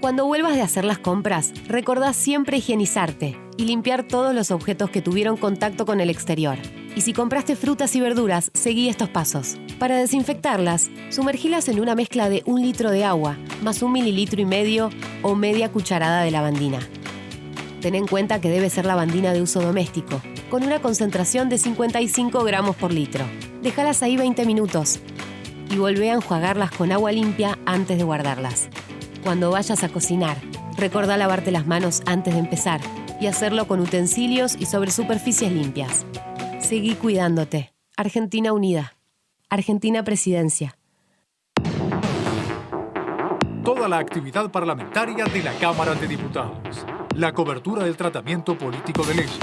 Cuando vuelvas de hacer las compras, recordá siempre higienizarte y limpiar todos los objetos que tuvieron contacto con el exterior. Y si compraste frutas y verduras, seguí estos pasos. Para desinfectarlas, sumergilas en una mezcla de 1 litro de agua, más 1,5 mililitros o media cucharada de lavandina. Ten en cuenta que debe ser lavandina de uso doméstico, con una concentración de 55 gramos por litro. Déjalas ahí 20 minutos y volvé a enjuagarlas con agua limpia antes de guardarlas. Cuando vayas a cocinar, recordá lavarte las manos antes de empezar y hacerlo con utensilios y sobre superficies limpias. Seguí cuidándote. Argentina Unida. Argentina Presidencia. Toda la actividad parlamentaria de la Cámara de Diputados. La cobertura del tratamiento político de leyes.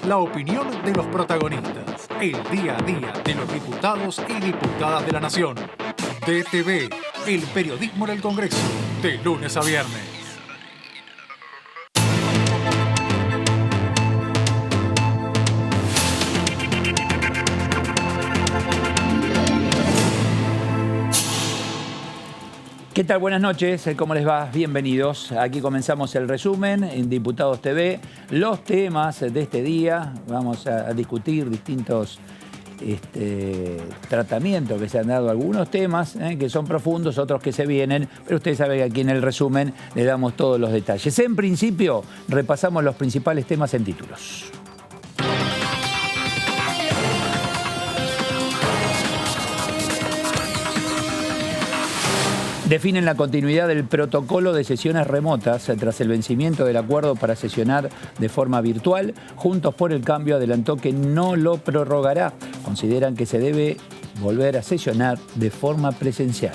La opinión de los protagonistas. El día a día de los diputados y diputadas de la Nación. DTV, el periodismo en el Congreso, de lunes a viernes. ¿Qué tal? Buenas noches, ¿cómo les va? Bienvenidos. Aquí comenzamos el resumen en Diputados TV. Los temas de este día, vamos a discutir distintos tratamientos que se han dado, algunos temas que son profundos, otros que se vienen, pero ustedes saben que aquí en el resumen le damos todos los detalles. En principio, repasamos los principales temas en títulos. Definen la continuidad del protocolo de sesiones remotas tras el vencimiento del acuerdo para sesionar de forma virtual. Juntos por el Cambio adelantó que no lo prorrogará. Consideran que se debe volver a sesionar de forma presencial.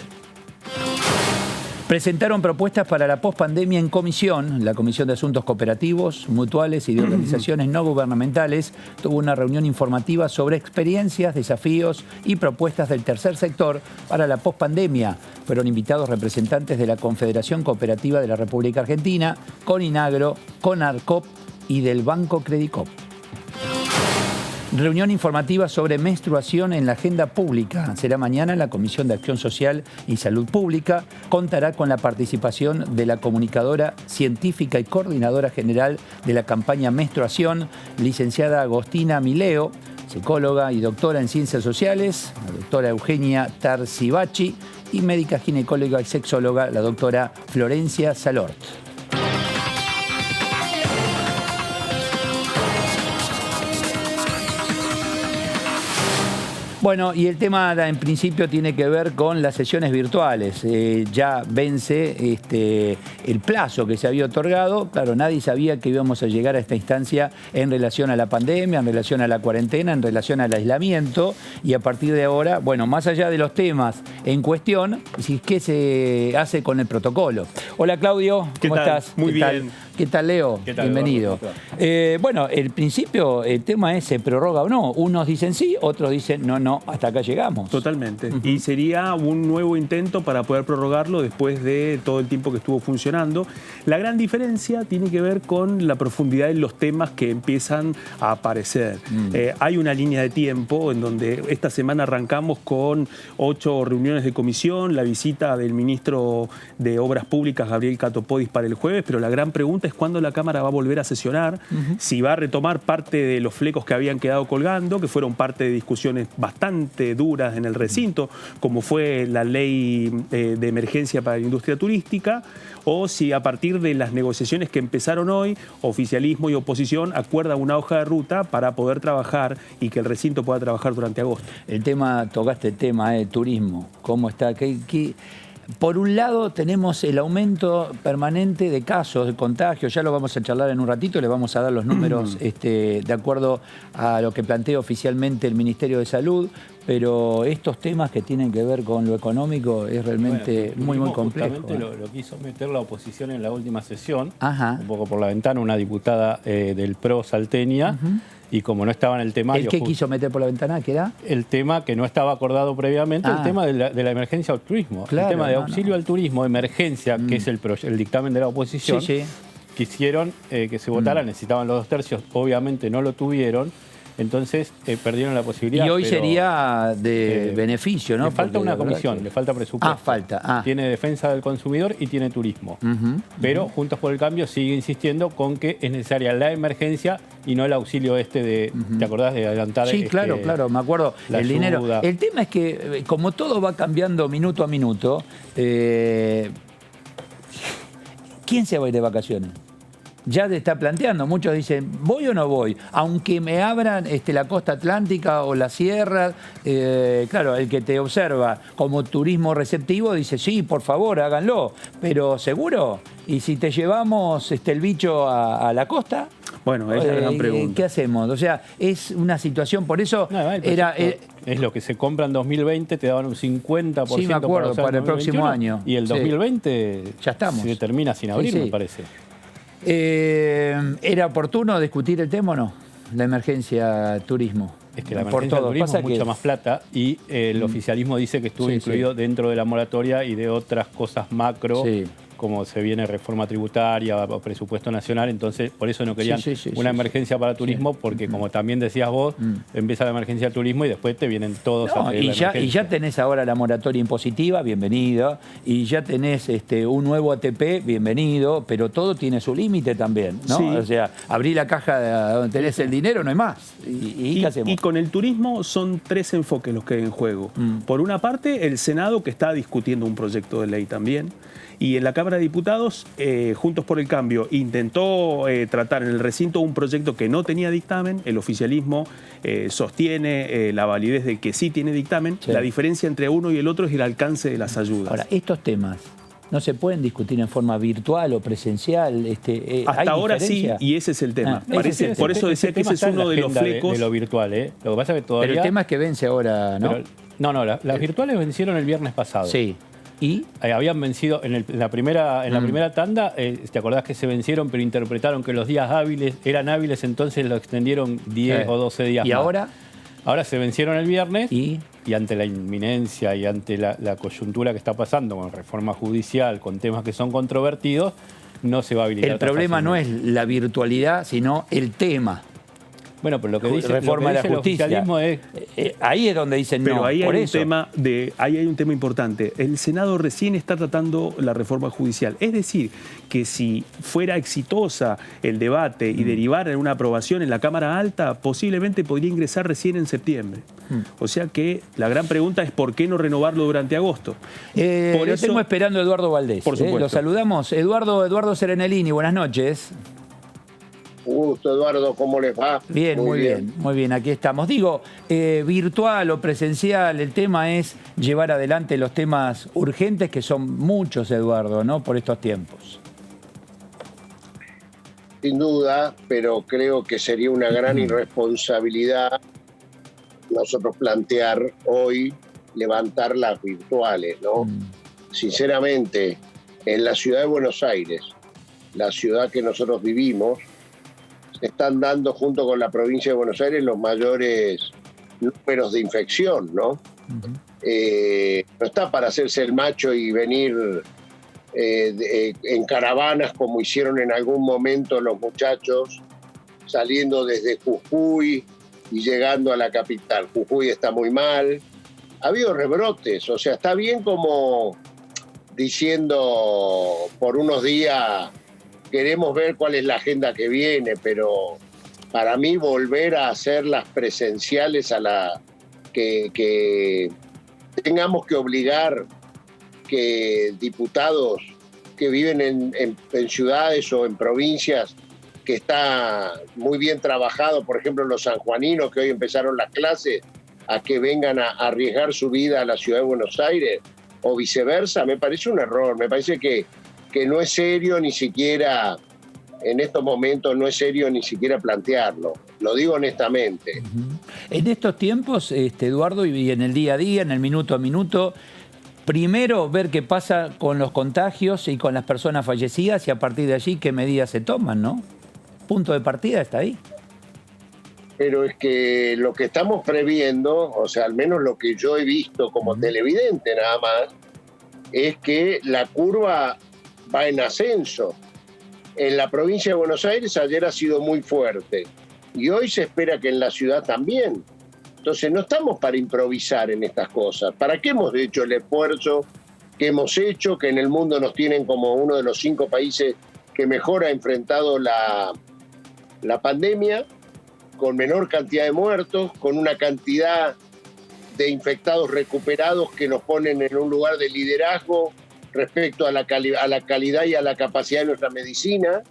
Presentaron propuestas para la pospandemia en comisión. La Comisión de Asuntos Cooperativos, Mutuales y de Organizaciones No Gubernamentales tuvo una reunión informativa sobre experiencias, desafíos y propuestas del tercer sector para la pospandemia. Fueron invitados representantes de la Confederación Cooperativa de la República Argentina, Coninagro, Conarcop y del Banco Credicop. Reunión informativa sobre menstruación en la agenda pública. Será mañana en la Comisión de Acción Social y Salud Pública. Contará con la participación de la comunicadora científica y coordinadora general de la campaña Menstruación, licenciada Agostina Mileo, psicóloga y doctora en Ciencias Sociales, la doctora Eugenia Tarzibachi, y médica ginecóloga y sexóloga, la doctora Florencia Salort. Bueno, y el tema en principio tiene que ver con las sesiones virtuales. Ya vence el plazo que se había otorgado. Claro, nadie sabía que íbamos a llegar a esta instancia en relación a la pandemia, en relación a la cuarentena, en relación al aislamiento. Y a partir de ahora, bueno, más allá de los temas en cuestión, ¿qué se hace con el protocolo? Hola, Claudio, ¿cómo estás? Muy bien. ¿Qué tal, Leo? ¿Qué tal, bienvenido. Bueno, el principio, el tema es, ¿se prorroga o no? Unos dicen sí, otros dicen no, hasta acá llegamos. Totalmente. Y sería un nuevo intento para poder prorrogarlo después de todo el tiempo que estuvo funcionando. La gran diferencia tiene que ver con la profundidad de los temas que empiezan a aparecer. Hay una línea de tiempo en donde esta semana arrancamos con 8 reuniones de comisión, la visita del ministro de Obras Públicas, Gabriel Catopodis, para el jueves, pero la gran pregunta es cuándo la Cámara va a volver a sesionar, si va a retomar parte de los flecos que habían quedado colgando, que fueron parte de discusiones bastante duras en el recinto, como fue la ley de emergencia para la industria turística, o si a partir de las negociaciones que empezaron hoy, oficialismo y oposición acuerdan una hoja de ruta para poder trabajar y que el recinto pueda trabajar durante agosto. Tocaste el tema de turismo, ¿cómo está? Por un lado tenemos el aumento permanente de casos, de contagios, ya lo vamos a charlar en un ratito, le vamos a dar los números de acuerdo a lo que plantea oficialmente el Ministerio de Salud, pero estos temas que tienen que ver con lo económico es realmente muy complejo. Justamente lo quiso meter la oposición en la última sesión, Ajá. un poco por la ventana, una diputada del PRO salteña. Y como no estaba en el temario... ¿El que quiso meter por la ventana? ¿Qué era? El tema que no estaba acordado previamente, el tema de la emergencia al turismo. Claro, el tema de auxilio al turismo, emergencia, que es el dictamen de la oposición. Sí. Quisieron que se votara, necesitaban los 2 tercios, obviamente no lo tuvieron. Entonces perdieron la posibilidad. Y hoy pero, sería de beneficio, ¿no? Le falta Porque una la verdad comisión, que- le falta presupuesto. falta. Tiene defensa del consumidor y tiene turismo. Pero Juntos por el Cambio sigue insistiendo con que es necesaria la emergencia y no el auxilio de, ¿te acordás de adelantar? Sí, claro, me acuerdo. la El dinero. ayuda. El tema es que, como todo va cambiando minuto a minuto, ¿quién se va a ir de vacaciones? Ya se está planteando, muchos dicen, ¿voy o no voy? Aunque me abran la costa atlántica o las sierras, claro, el que te observa como turismo receptivo dice, sí, por favor, háganlo, pero ¿seguro? ¿Y si te llevamos el bicho a la costa? Bueno, esa es la gran pregunta. ¿Qué hacemos? O sea, es una situación, por eso No, es lo que se compra en 2020, te daban un 50% Sí, me acuerdo, usar en para el próximo 2021, año. Y el Sí. 2020 Ya estamos. se termina sin abrir, Sí. me parece. ¿Era oportuno discutir el tema o no? La emergencia turismo. Es que la Por emergencia del todo. turismo Pasa es mucha que- más plata y el oficialismo dice que estuvo Sí, incluido dentro de la moratoria y de otras cosas macro, Sí. como se viene reforma tributaria o presupuesto nacional, entonces por eso no querían Sí, una sí. emergencia para turismo, porque como también decías vos, empieza la emergencia del turismo y después te vienen todos a No, pedir y la ya emergencia. tenés ahora la moratoria impositiva, bienvenido. Y ya tenés un nuevo ATP, bienvenido. Pero todo tiene su límite también, ¿no? Sí. O sea, abrí la caja donde tenés el dinero, no hay más. ¿Y qué hacemos? Y con el turismo son tres enfoques los que hay en juego. Por una parte, el Senado, que está discutiendo un proyecto de ley también. Y en la Cámara de Diputados, Juntos por el Cambio intentó tratar en el recinto un proyecto que no tenía dictamen. El oficialismo sostiene la validez de que sí tiene dictamen. Sí. La diferencia entre uno y el otro es el alcance de las ayudas. Ahora, estos temas no se pueden discutir en forma virtual o presencial. ¿Hay Hasta ahora sí, diferencia? y ese es el tema. Ah, Parece, por eso decía que ese es uno de los flecos. de lo virtual, ¿eh? Lo que pasa es que todavía... Pero el tema es que vence ahora, ¿no? Las virtuales vencieron el viernes pasado. Sí. ¿Y? Habían vencido en la primera tanda, ¿te acordás que se vencieron, pero interpretaron que los días hábiles eran hábiles, entonces lo extendieron 10 o 12 días ¿Y más? ahora? Ahora se vencieron el viernes ¿Y? ante la inminencia y ante la coyuntura que está pasando con reforma judicial, con temas que son controvertidos, no se va a habilitar. El tan problema no fácilmente. es la virtualidad, sino el tema. Bueno, pero lo que dice, Reforma de la el justicia. oficialismo es... Ahí es donde dicen Pero no. ahí por hay, eso. ahí hay un tema importante. El Senado recién está tratando la reforma judicial. Es decir, que si fuera exitosa el debate y derivara en una aprobación en la Cámara Alta, posiblemente podría ingresar recién en septiembre. O sea que la gran pregunta es ¿por qué no renovarlo durante agosto? Por Lo eso- tengo esperando a Eduardo Valdés. Por supuesto. Lo saludamos. Eduardo Serenelini, buenas noches. Un gusto, Eduardo, ¿cómo les va? Bien, muy bien, aquí estamos. Digo, virtual o presencial, el tema es llevar adelante los temas urgentes, que son muchos, Eduardo, ¿no? Por estos tiempos. Sin duda, pero creo que sería una gran irresponsabilidad nosotros plantear hoy levantar las virtuales, ¿no? Sinceramente, en la ciudad de Buenos Aires, la ciudad que nosotros vivimos, se están dando junto con la provincia de Buenos Aires los mayores números de infección, ¿no? No está para hacerse el macho y venir en caravanas como hicieron en algún momento los muchachos saliendo desde Jujuy y llegando a la capital. Jujuy está muy mal. Ha habido rebrotes, o sea, está bien como diciendo por unos días queremos ver cuál es la agenda que viene, pero para mí volver a hacerlas presenciales a la que tengamos que obligar que diputados que viven en ciudades o en provincias que está muy bien trabajado, por ejemplo los sanjuaninos que hoy empezaron las clases, a que vengan a arriesgar su vida a la ciudad de Buenos Aires o viceversa, me parece un error, me parece que no es serio ni siquiera, en estos momentos no es serio ni siquiera plantearlo, lo digo honestamente. En estos tiempos, Eduardo, y en el día a día, en el minuto a minuto, primero ver qué pasa con los contagios y con las personas fallecidas y a partir de allí qué medidas se toman, ¿no? Punto de partida está ahí. Pero es que lo que estamos previendo, o sea, al menos lo que yo he visto como televidente nada más, es que la curva va en ascenso. En la provincia de Buenos Aires ayer ha sido muy fuerte. Y hoy se espera que en la ciudad también. Entonces no estamos para improvisar en estas cosas. ¿Para qué hemos hecho el esfuerzo que hemos hecho, que en el mundo nos tienen como uno de los 5 países que mejor ha enfrentado la pandemia, con menor cantidad de muertos, con una cantidad de infectados recuperados que nos ponen en un lugar de liderazgo respecto a la calidad y a la capacidad de nuestra medicina?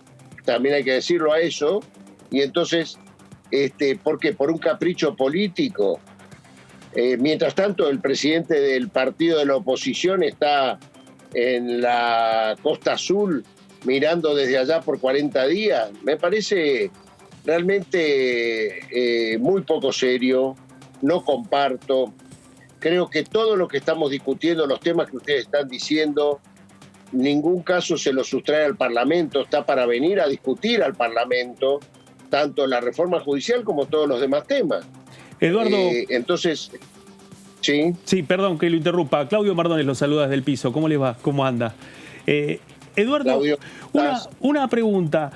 También hay que decirlo a eso. Y entonces, ¿por qué? Por un capricho político. Mientras tanto, el presidente del partido de la oposición está en la Costa Azul mirando desde allá por 40 días. Me parece realmente muy poco serio, no comparto. Creo que todo lo que estamos discutiendo, los temas que ustedes están diciendo, ningún caso se lo sustrae al Parlamento, está para venir a discutir al Parlamento, tanto la reforma judicial como todos los demás temas. Eduardo. Entonces, sí. Sí, perdón que lo interrumpa. Claudio Mardones lo saluda desde el piso. ¿Cómo les va? ¿Cómo anda? Eduardo, Claudio, una pregunta.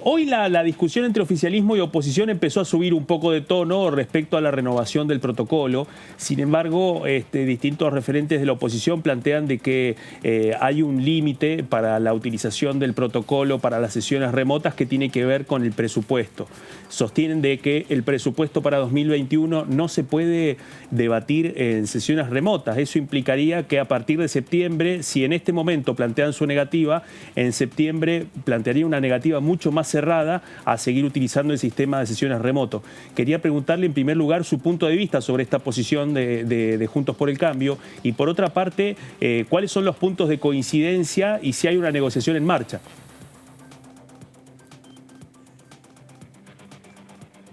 Hoy la discusión entre oficialismo y oposición empezó a subir un poco de tono respecto a la renovación del protocolo. Sin embargo, distintos referentes de la oposición plantean de que hay un límite para la utilización del protocolo para las sesiones remotas que tiene que ver con el presupuesto. Sostienen de que el presupuesto para 2021 no se puede debatir en sesiones remotas. Eso implicaría que a partir de septiembre, si en este momento plantean su negativa, en septiembre plantearía una negativa mucho más cerrada a seguir utilizando el sistema de sesiones remoto. Quería preguntarle en primer lugar su punto de vista sobre esta posición de Juntos por el Cambio y por otra parte, cuáles son los puntos de coincidencia y si hay una negociación en marcha.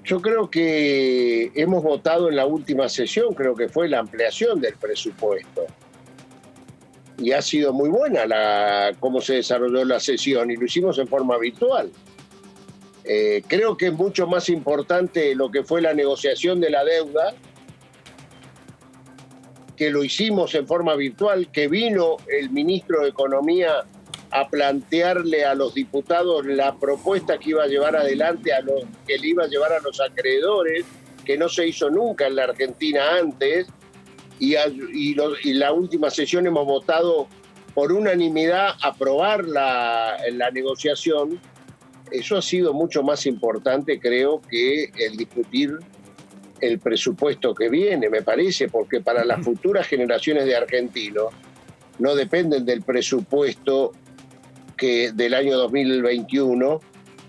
Yo creo que hemos votado en la última sesión, creo que fue la ampliación del presupuesto. Y ha sido muy buena cómo se desarrolló la sesión y lo hicimos en forma virtual. Creo que es mucho más importante lo que fue la negociación de la deuda, que lo hicimos en forma virtual, que vino el ministro de Economía a plantearle a los diputados la propuesta que iba a llevar adelante, que le iba a llevar a los acreedores, que no se hizo nunca en la Argentina antes. Y la última sesión hemos votado por unanimidad aprobar la negociación. Eso ha sido mucho más importante, creo, que el discutir el presupuesto que viene, me parece, porque para las futuras generaciones de argentinos no dependen del presupuesto del año 2021,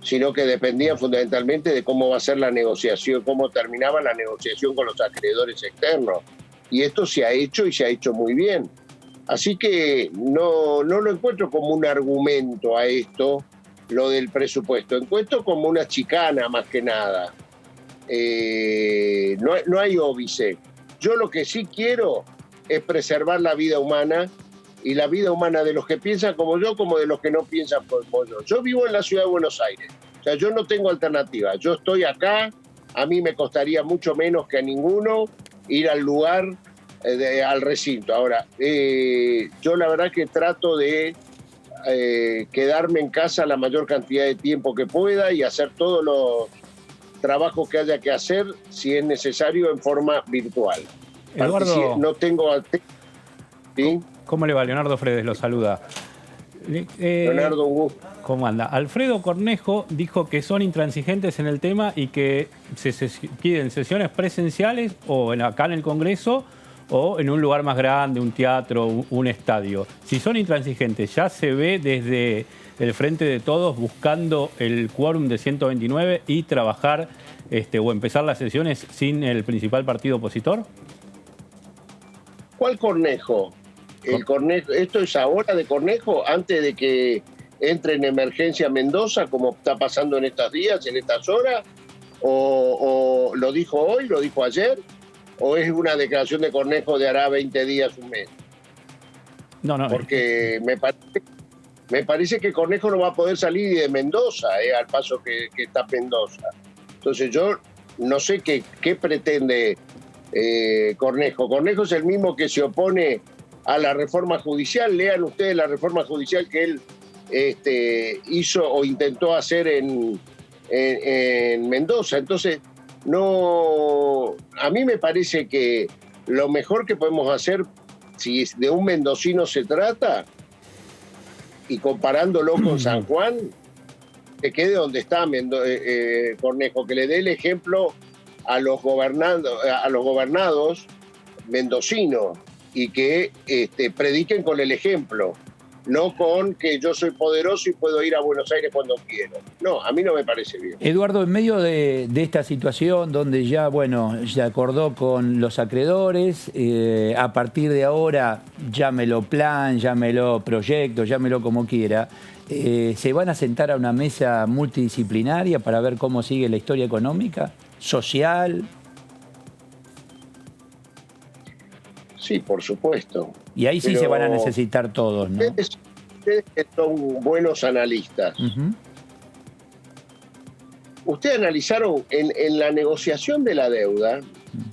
sino que dependían fundamentalmente de cómo va a ser la negociación, cómo terminaba la negociación con los acreedores externos. Y esto se ha hecho y se ha hecho muy bien. Así que no lo encuentro como un argumento a esto, lo del presupuesto. Encuentro como una chicana más que nada. No hay óbice. Yo lo que sí quiero es preservar la vida humana y la vida humana de los que piensan como yo, como de los que no piensan como yo. Yo vivo en la ciudad de Buenos Aires. O sea, yo no tengo alternativa. Yo estoy acá, a mí me costaría mucho menos que a ninguno ir al lugar, al recinto. Ahora, yo la verdad que trato de quedarme en casa la mayor cantidad de tiempo que pueda y hacer todos los trabajos que haya que hacer, si es necesario, en forma virtual. Eduardo, si no tengo... ¿Sí? ¿Cómo le va? Leonardo Fredes lo saluda. Leonardo, un gusto. ¿Cómo anda? Alfredo Cornejo dijo que son intransigentes en el tema y que se piden sesiones presenciales o acá en el Congreso o en un lugar más grande, un teatro, un estadio. Si son intransigentes, ¿ya se ve desde el Frente de Todos buscando el quórum de 129 y trabajar o empezar las sesiones sin el principal partido opositor? ¿Cuál Cornejo? El Cornejo, ¿esto es ahora de Cornejo, antes de que entre en emergencia Mendoza, como está pasando en estos días, en estas horas? ¿O lo dijo hoy, lo dijo ayer? ¿O es una declaración de Cornejo de hará 20 días, un mes? No. Porque me parece que Cornejo no va a poder salir de Mendoza, al paso que está Mendoza. Entonces yo no sé qué pretende Cornejo. Cornejo es el mismo que se opone a la reforma judicial. Lean ustedes la reforma judicial que él hizo o intentó hacer en en Mendoza. Entonces, no, a mí me parece que lo mejor que podemos hacer, si de un mendocino se trata, y comparándolo con San Juan, que quede donde está Cornejo, que le dé el ejemplo a los gobernados mendocinos y que prediquen con el ejemplo, no con que yo soy poderoso y puedo ir a Buenos Aires cuando quiero. No, a mí no me parece bien. Eduardo, en medio de esta situación donde ya, bueno, se acordó con los acreedores, a partir de ahora, llámelo plan, llámelo proyecto, llámelo como quiera, ¿se van a sentar a una mesa multidisciplinaria para ver cómo sigue la historia económica, social? Sí, por supuesto. Y ahí sí se van a necesitar todos, ¿no? Ustedes son buenos analistas. Ustedes analizaron, en la negociación de la deuda,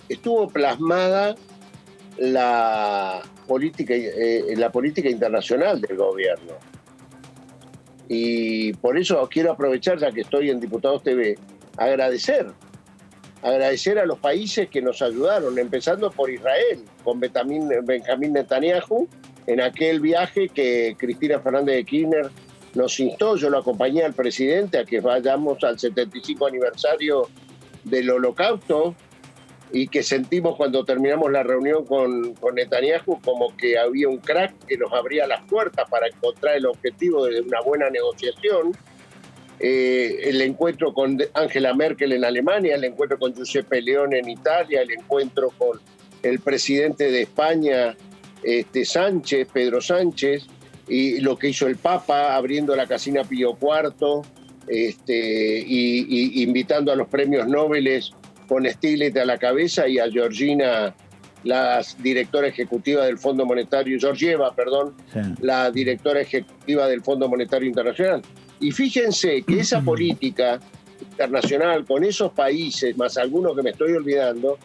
estuvo plasmada la política internacional del gobierno. Y por eso quiero aprovechar, ya que estoy en Diputados TV, agradecer a los países que nos ayudaron, empezando por Israel, con Benjamín Netanyahu, en aquel viaje que Cristina Fernández de Kirchner nos instó. Yo lo acompañé al presidente a que vayamos al 75 aniversario del Holocausto, y que sentimos cuando terminamos la reunión con Netanyahu como que había un crack que nos abría las puertas para encontrar el objetivo de una buena negociación. El encuentro con Angela Merkel en Alemania, el encuentro con Giuseppe Leone en Italia, el encuentro con el presidente de España, Pedro Sánchez, y lo que hizo el Papa abriendo la Casina Pío IV, y invitando a los premios Nobel con Stiglitz a la cabeza y a Georgieva, la directora ejecutiva del Fondo Monetario Internacional. Y fíjense que esa política internacional con esos países, más algunos que me estoy olvidando,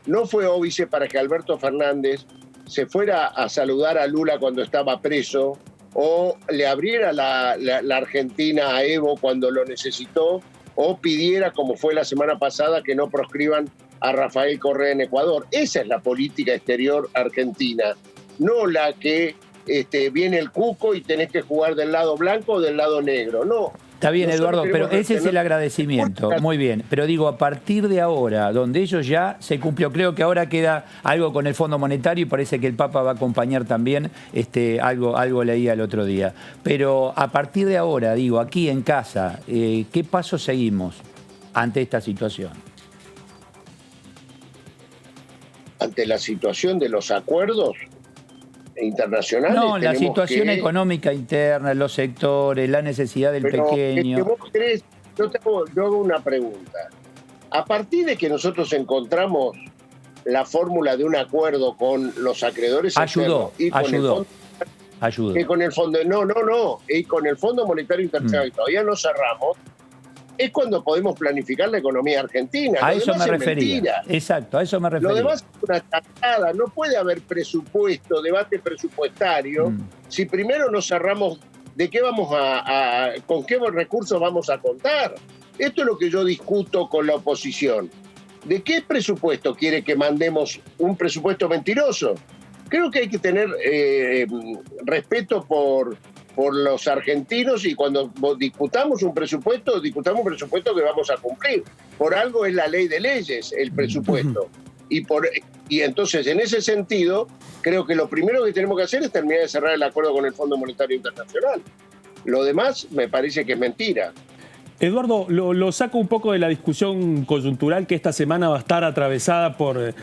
no fue óbice para que Alberto Fernández se fuera a saludar a Lula cuando estaba preso, o le abriera la Argentina a Evo cuando lo necesitó, o pidiera, como fue la semana pasada, que no proscriban a Rafael Correa en Ecuador. Esa es la política exterior argentina, no la que viene el cuco y tenés que jugar del lado blanco o del lado negro. No. Está bien, Eduardo, pero ese es el agradecimiento. Muy bien, pero digo, a partir de ahora, donde ellos ya se cumplió, creo que ahora queda algo con el Fondo Monetario y parece que el Papa va a acompañar también, algo leía el otro día. Pero a partir de ahora, digo, aquí en casa, ¿qué pasos seguimos ante esta situación? Ante la situación de los acuerdos internacionales. No, la situación económica interna, los sectores, la necesidad del pequeño. Vos querés, yo hago una pregunta. A partir de que nosotros encontramos la fórmula de un acuerdo con los acreedores ayudó. Y con el Fondo Monetario Internacional, todavía no cerramos, es cuando podemos planificar la economía argentina. A eso me refería. Exacto, a eso me refería. Lo demás es una chantada. No puede haber presupuesto, debate presupuestario, si primero no cerramos de qué con qué recursos vamos a contar. Esto es lo que yo discuto con la oposición. ¿De qué presupuesto quiere que mandemos un presupuesto mentiroso? Creo que hay que tener respeto por los argentinos, y cuando discutamos un presupuesto que vamos a cumplir. Por algo es la ley de leyes, el presupuesto. Y entonces, en ese sentido, creo que lo primero que tenemos que hacer es terminar de cerrar el acuerdo con el Fondo Monetario Internacional. Lo demás me parece que es mentira. Eduardo, lo saco un poco de la discusión coyuntural que esta semana va a estar atravesada por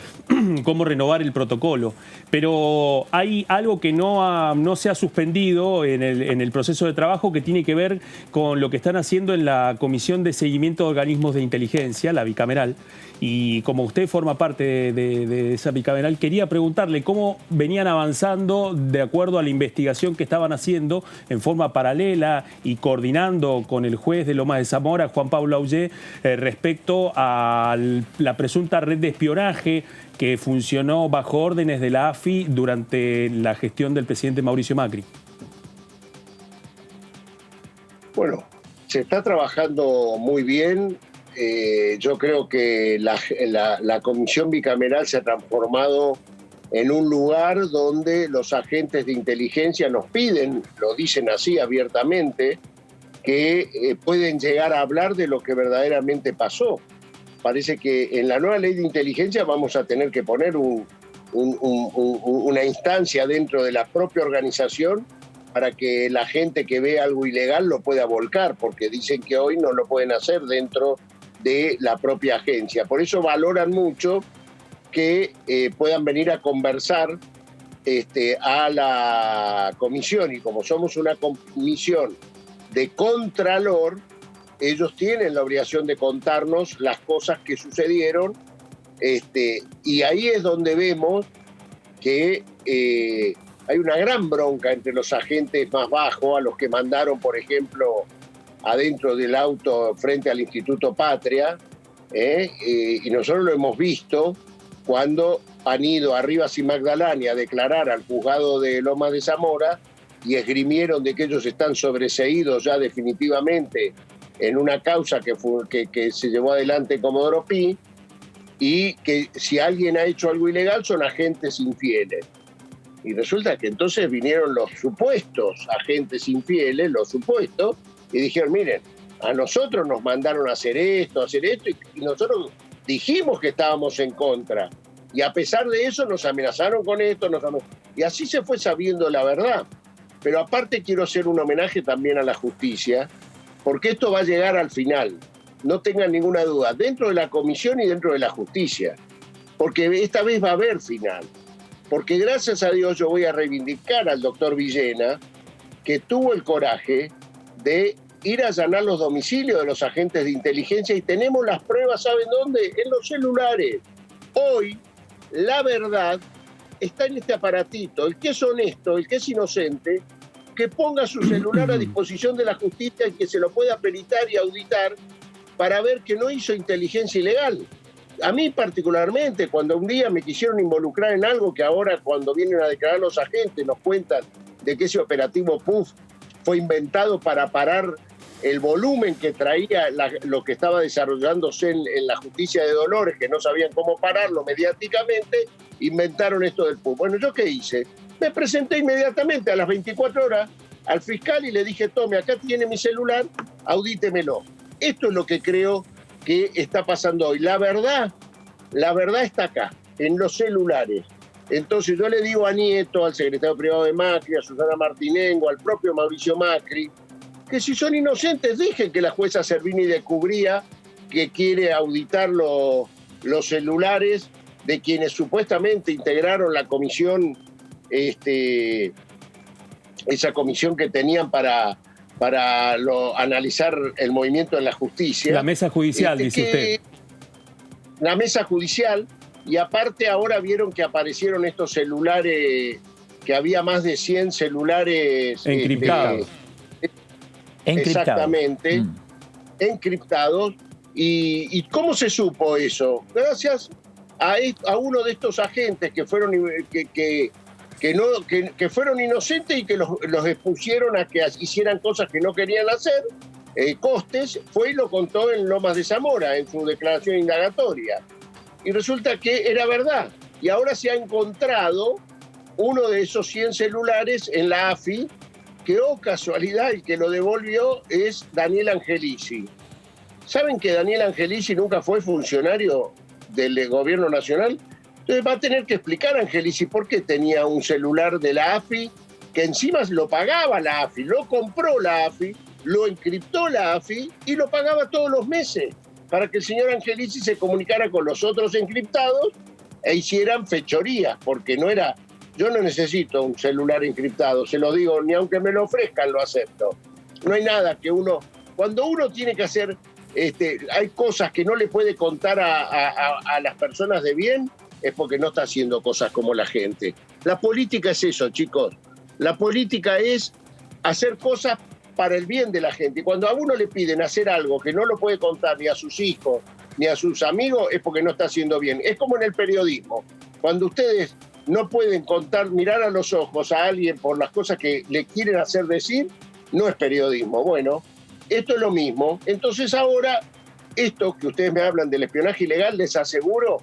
cómo renovar el protocolo, pero hay algo que no se ha suspendido en el proceso de trabajo, que tiene que ver con lo que están haciendo en la Comisión de Seguimiento de Organismos de Inteligencia, la bicameral, y como usted forma parte de esa bicameral, quería preguntarle cómo venían avanzando de acuerdo a la investigación que estaban haciendo en forma paralela y coordinando con el juez de Lomas de Zamora, Juan Pablo Augé, respecto a la presunta red de espionaje que funcionó bajo órdenes de la AFI durante la gestión del presidente Mauricio Macri. Bueno, Se está trabajando muy bien. Yo creo que la comisión bicameral se ha transformado en un lugar donde los agentes de inteligencia nos piden, lo dicen así abiertamente, que pueden llegar a hablar de lo que verdaderamente pasó. Parece que en la nueva ley de inteligencia vamos a tener que poner una instancia dentro de la propia organización para que la gente que ve algo ilegal lo pueda volcar, porque dicen que hoy no lo pueden hacer dentro de la propia agencia. Por eso valoran mucho que puedan venir a conversar a la comisión, y como somos una comisión de contralor, ellos tienen la obligación de contarnos las cosas que sucedieron, y ahí es donde vemos que hay una gran bronca entre los agentes más bajos, a los que mandaron, por ejemplo, adentro del auto frente al Instituto Patria, y nosotros lo hemos visto cuando han ido a Rivas y Magdalani a declarar al juzgado de Lomas de Zamora y esgrimieron de que ellos están sobreseídos ya definitivamente en una causa que se llevó adelante en Comodoro Pi, y que si alguien ha hecho algo ilegal son agentes infieles. Y resulta que entonces vinieron los supuestos agentes infieles, y dijeron, miren, a nosotros nos mandaron a hacer esto, y nosotros dijimos que estábamos en contra. Y a pesar de eso nos amenazaron con esto, y así se fue sabiendo la verdad. Pero aparte quiero hacer un homenaje también a la justicia, porque esto va a llegar al final, no tengan ninguna duda, dentro de la comisión y dentro de la justicia, porque esta vez va a haber final. Porque gracias a Dios yo voy a reivindicar al doctor Villena, que tuvo el coraje de ir a allanar los domicilios de los agentes de inteligencia, y tenemos las pruebas, ¿saben dónde? En los celulares. Hoy, la verdad está en este aparatito. El que es honesto, el que es inocente, que ponga su celular a disposición de la justicia y que se lo pueda peritar y auditar para ver que no hizo inteligencia ilegal. A mí particularmente, cuando un día me quisieron involucrar en algo, que ahora cuando vienen a declarar los agentes nos cuentan de que ese operativo PUF fue inventado para parar el volumen que traía lo que estaba desarrollándose en la justicia de Dolores, que no sabían cómo pararlo mediáticamente, inventaron esto del PUF. Bueno, ¿yo qué hice? Me presenté inmediatamente a las 24 horas al fiscal y le dije, tome, acá tiene mi celular, audítemelo. Esto es lo que creo que está pasando hoy. La verdad está acá, en los celulares. Entonces yo le digo a Nieto, al secretario privado de Macri, a Susana Martinengo, al propio Mauricio Macri, que si son inocentes dejen que la jueza Servini de Cubría, que quiere auditar los celulares de quienes supuestamente integraron la comisión, esa comisión que tenían para analizar el movimiento en la justicia. La mesa judicial, dice usted. La mesa judicial, y aparte ahora vieron que aparecieron estos celulares, que había más de 100 celulares encriptados. Exactamente, encriptados. ¿Y cómo se supo eso? Gracias a uno de estos agentes que fueron que fueron inocentes y que los expusieron a que hicieran cosas que no querían hacer, Costes, fue y lo contó en Lomas de Zamora, en su declaración indagatoria. Y resulta que era verdad. Y ahora se ha encontrado uno de esos 100 celulares en la AFI, que, oh casualidad, el que lo devolvió es Daniel Angelici. ¿Saben que Daniel Angelici nunca fue funcionario del gobierno nacional? Entonces va a tener que explicar a Angelici por qué tenía un celular de la AFI, que encima lo pagaba la AFI, lo compró la AFI, lo encriptó la AFI y lo pagaba todos los meses para que el señor Angelici se comunicara con los otros encriptados e hicieran fechorías, porque no era... Yo no necesito un celular encriptado, se lo digo, ni aunque me lo ofrezcan lo acepto. No hay nada que uno... Cuando uno tiene que hacer... hay cosas que no le puede contar a las personas de bien, es porque no está haciendo cosas como la gente. La política es eso, chicos. La política es hacer cosas para el bien de la gente. Y cuando a uno le piden hacer algo que no lo puede contar ni a sus hijos ni a sus amigos, es porque no está haciendo bien. Es como en el periodismo. Cuando ustedes no pueden mirar a los ojos a alguien por las cosas que le quieren hacer decir, no es periodismo. Bueno, esto es lo mismo. Entonces ahora, esto que ustedes me hablan del espionaje ilegal, les aseguro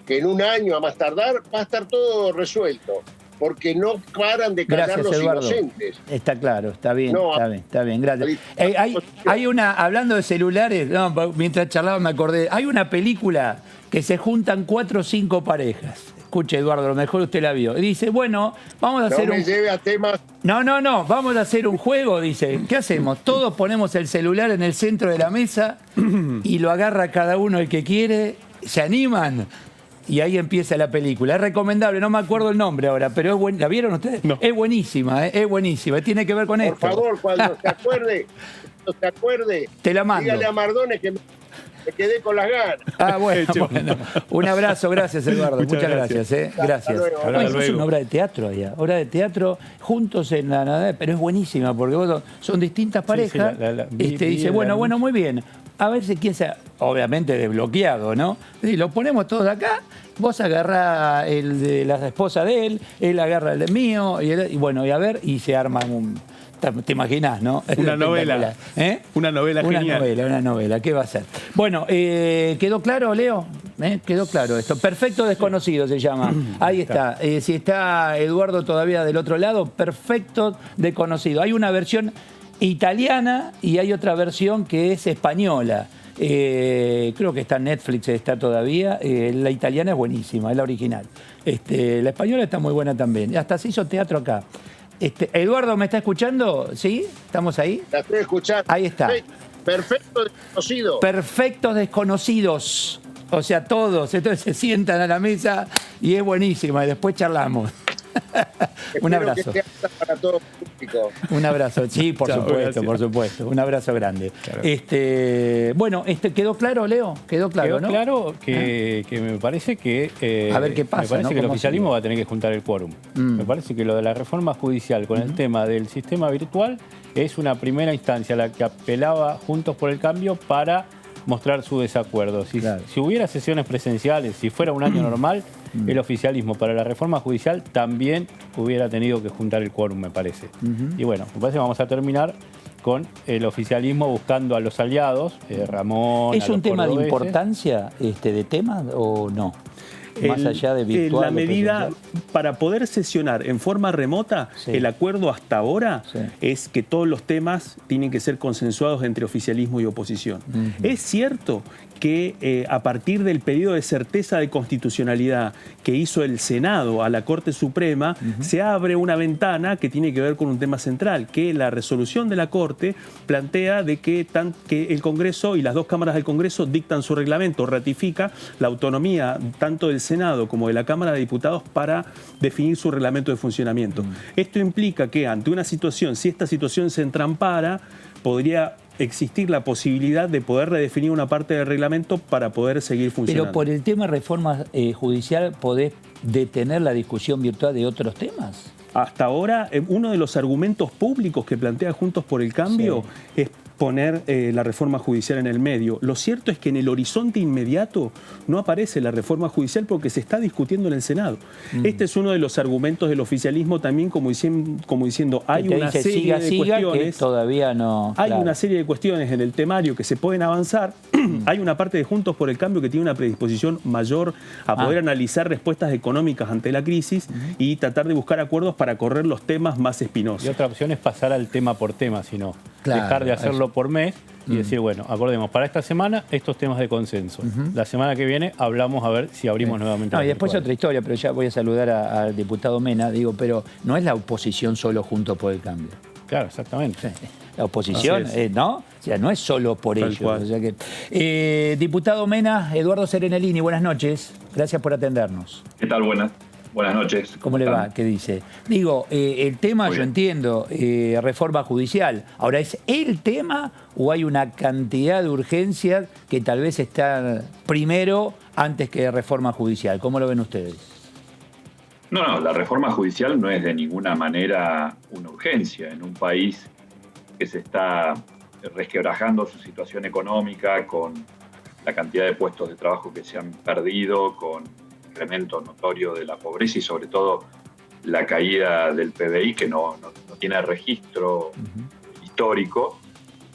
que en un año a más tardar va a estar todo resuelto, porque no paran de callar Gracias, los Eduardo. inocentes. Está claro, está bien, No, está bien, gracias. Hay una, hablando de celulares, no, mientras charlaba me acordé, hay una película que se juntan 4 o 5 parejas. Escuche, Eduardo, a lo mejor usted la vio. Y dice, bueno, vamos a hacer no me lleve a temas. No, vamos a hacer un juego, dice. ¿Qué hacemos? Todos ponemos el celular en el centro de la mesa y lo agarra cada uno el que quiere. ¿Se animan? Y ahí empieza la película. Es recomendable, no me acuerdo el nombre ahora, pero es buena. ¿La vieron ustedes? No. Es buenísima, es buenísima. Tiene que ver con esto. Por favor, cuando se acuerde, Te la mando. dígale a Mardones que me quedé con las ganas. Ah, bueno. Un abrazo, gracias, Eduardo. Muchas gracias. Gracias. Hasta luego. Bueno, es una obra de teatro allá. Obra de teatro juntos en la nada, pero es buenísima porque son distintas parejas. Dice, bueno, muy bien. A ver si quién sea, obviamente desbloqueado, ¿no? Y lo ponemos todos acá, vos agarrás el de la esposa de él agarra el de mío, y bueno, y a ver, y se arma un... Te imaginás, ¿no? Una novela. ¿Eh? Una novela genial. Una novela, ¿qué va a ser? Bueno, ¿quedó claro, Leo? Quedó claro esto. Perfecto Desconocido se llama. Ahí está. Si está Eduardo todavía del otro lado, Perfecto Desconocido. Hay una versión italiana y hay otra versión que es española. Creo que está en Netflix, está todavía. La italiana es buenísima, es la original. La española está muy buena también. Hasta se hizo teatro acá. Eduardo, ¿me está escuchando? ¿Sí? ¿Estamos ahí? La estoy escuchando. Ahí está. Perfecto Desconocido. Perfectos Desconocidos. O sea, todos. Entonces se sientan a la mesa y es buenísima. Y después charlamos. Un abrazo. Que sea para todo el público. Un abrazo. Sí, por Chao, supuesto, gracias. por supuesto. Un abrazo grande. Claro. Bueno, ¿quedó claro, Leo? Quedó claro, Quedó ¿no? claro que me parece que... A ver qué pasa, Me parece ¿no? que el ¿Cómo oficialismo sigue? va a tener que juntar el quórum. Me parece que lo de la reforma judicial con el tema del sistema virtual es una primera instancia a la que apelaba Juntos por el Cambio para mostrar su desacuerdo. Claro. Si hubiera sesiones presenciales, si fuera un año normal, el oficialismo para la reforma judicial también hubiera tenido que juntar el quórum, me parece. Y bueno, me parece que vamos a terminar con el oficialismo buscando a los aliados, Ramón. ¿Es a los un tema de cordobeses. importancia de tema o no? Más allá de virtual. La o medida presencial. para poder sesionar en forma remota, Sí. el acuerdo hasta ahora Sí. es que todos los temas tienen que ser consensuados entre oficialismo y oposición. Es cierto que a partir del pedido de certeza de constitucionalidad que hizo el Senado a la Corte Suprema, se abre una ventana que tiene que ver con un tema central, que la resolución de la Corte plantea de que el Congreso y las dos cámaras del Congreso dictan su reglamento, ratifica la autonomía tanto del Senado como de la Cámara de Diputados para definir su reglamento de funcionamiento. Esto implica que ante una situación, si esta situación se entrampara, podría existir la posibilidad de poder redefinir una parte del reglamento para poder seguir funcionando. Pero por el tema de reforma judicial, ¿podés detener la discusión virtual de otros temas? Hasta ahora, uno de los argumentos públicos que plantea Juntos por el Cambio es poner la reforma judicial en el medio. Lo cierto es que en el horizonte inmediato no aparece la reforma judicial porque se está discutiendo en el Senado. Este es uno de los argumentos del oficialismo también como diciendo hay una serie de cuestiones. Que todavía no. Hay claro. una serie de cuestiones en el temario que se pueden avanzar. Hay una parte de Juntos por el Cambio que tiene una predisposición mayor a poder analizar respuestas económicas ante la crisis y tratar de buscar acuerdos para correr los temas más Y espinosos. otra opción es pasar al tema por tema, sino Claro, dejar de hacerlo por mes y decir, bueno, acordemos, para esta semana estos temas de consenso. La semana que viene hablamos a ver si abrimos nuevamente. No, las y después virtuales. otra historia, pero ya voy a saludar al diputado Mena, pero no es la oposición solo Juntos por el Cambio. Claro, exactamente. La oposición, Así ¿no? O sea, no es solo por Tal ellos. cual. O sea que, diputado Mena, Eduardo Serenellini, buenas noches. Gracias por atendernos. ¿Qué tal? Buenas noches. ¿Cómo le va? ¿Qué dice? Digo, el tema, Muy yo bien. entiendo, reforma judicial. Ahora, ¿es el tema o hay una cantidad de urgencias que tal vez están primero antes que reforma judicial? ¿Cómo lo ven ustedes? No, la reforma judicial no es de ninguna manera una urgencia en un país que se está resquebrajando su situación económica con la cantidad de puestos de trabajo que se han perdido, con incremento notorio de la pobreza y sobre todo la caída del PBI que no tiene registro histórico.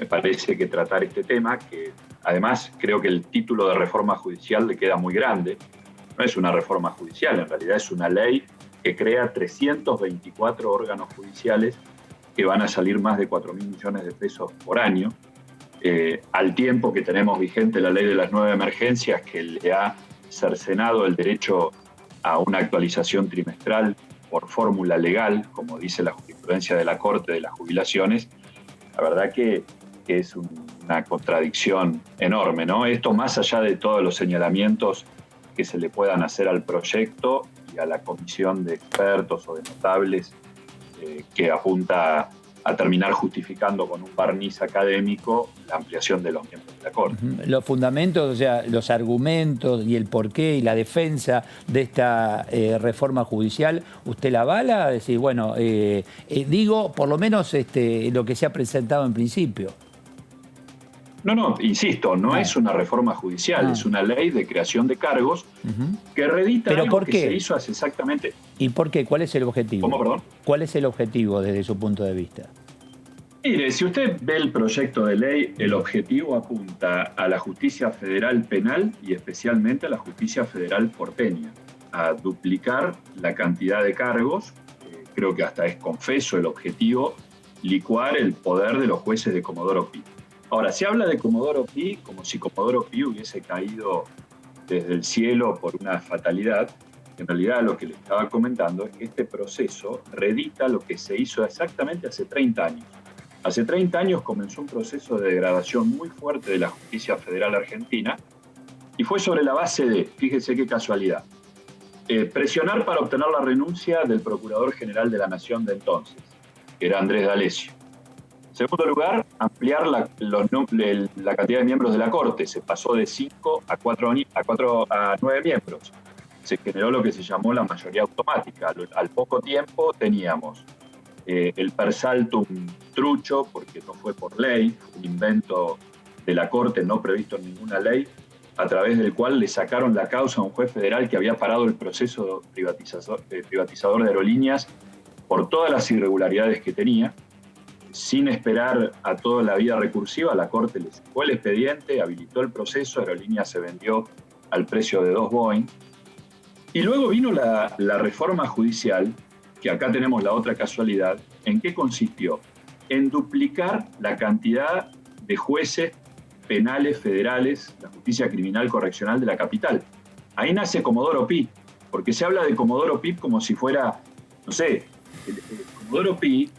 me parece que tratar este tema, que además creo que el título de reforma judicial le queda muy grande. No es una reforma judicial, en realidad es una ley que crea 324 órganos judiciales que van a salir más de 4.000 millones de pesos por año, al tiempo que tenemos vigente la ley de las 9 emergencias, que le ha cercenado el derecho a una actualización trimestral por fórmula legal, como dice la jurisprudencia de la Corte de las Jubilaciones. La verdad que es una contradicción enorme, ¿no? Esto más allá de todos los señalamientos que se le puedan hacer al proyecto y a la comisión de expertos o de notables que apunta a terminar justificando con un barniz académico la ampliación de los miembros de la Corte. Los fundamentos, o sea, los argumentos y el porqué y la defensa de esta reforma judicial, ¿usted la avala? Es decir, bueno, digo, por lo menos lo que se ha presentado en principio. No, insisto, no es una reforma judicial, es una ley de creación de cargos que reedita ¿Pero algo por que qué? se hizo hace exactamente... ¿Y por qué? ¿Cuál es el objetivo? ¿Cómo, perdón? ¿Cuál es el objetivo desde su punto de vista? Mire, si usted ve el proyecto de ley, el objetivo apunta a la justicia federal penal y especialmente a la justicia federal porteña, a duplicar la cantidad de cargos, creo que hasta es confeso el objetivo, licuar el poder de los jueces de Comodoro Pi. Ahora, se habla de Comodoro Pi como si Comodoro Pi hubiese caído desde el cielo por una fatalidad. En realidad, lo que le estaba comentando es que este proceso reedita lo que se hizo exactamente hace 30 años. Hace 30 años comenzó un proceso de degradación muy fuerte de la justicia federal argentina y fue sobre la base de, fíjese qué casualidad, presionar para obtener la renuncia del Procurador General de la Nación de entonces, que era Andrés D'Alessio. En segundo lugar, ampliar la cantidad de miembros de la Corte. Se pasó de 5 a 9 miembros. Se generó lo que se llamó la mayoría automática. Al poco tiempo teníamos el per saltum trucho, porque no fue por ley, un invento de la Corte no previsto en ninguna ley, a través del cual le sacaron la causa a un juez federal que había parado el proceso privatizador de aerolíneas por todas las irregularidades que tenía. Sin esperar a toda la vía recursiva, la Corte le sacó el expediente, habilitó el proceso, Aerolíneas se vendió al precio de 2 Boeing. Y luego vino la reforma judicial, que acá tenemos la otra casualidad. ¿En qué consistió? En duplicar la cantidad de jueces penales federales, la justicia criminal correccional de la capital. Ahí nace Comodoro Pi, porque se habla de Comodoro Pi como si fuera, no sé, Comodoro Pi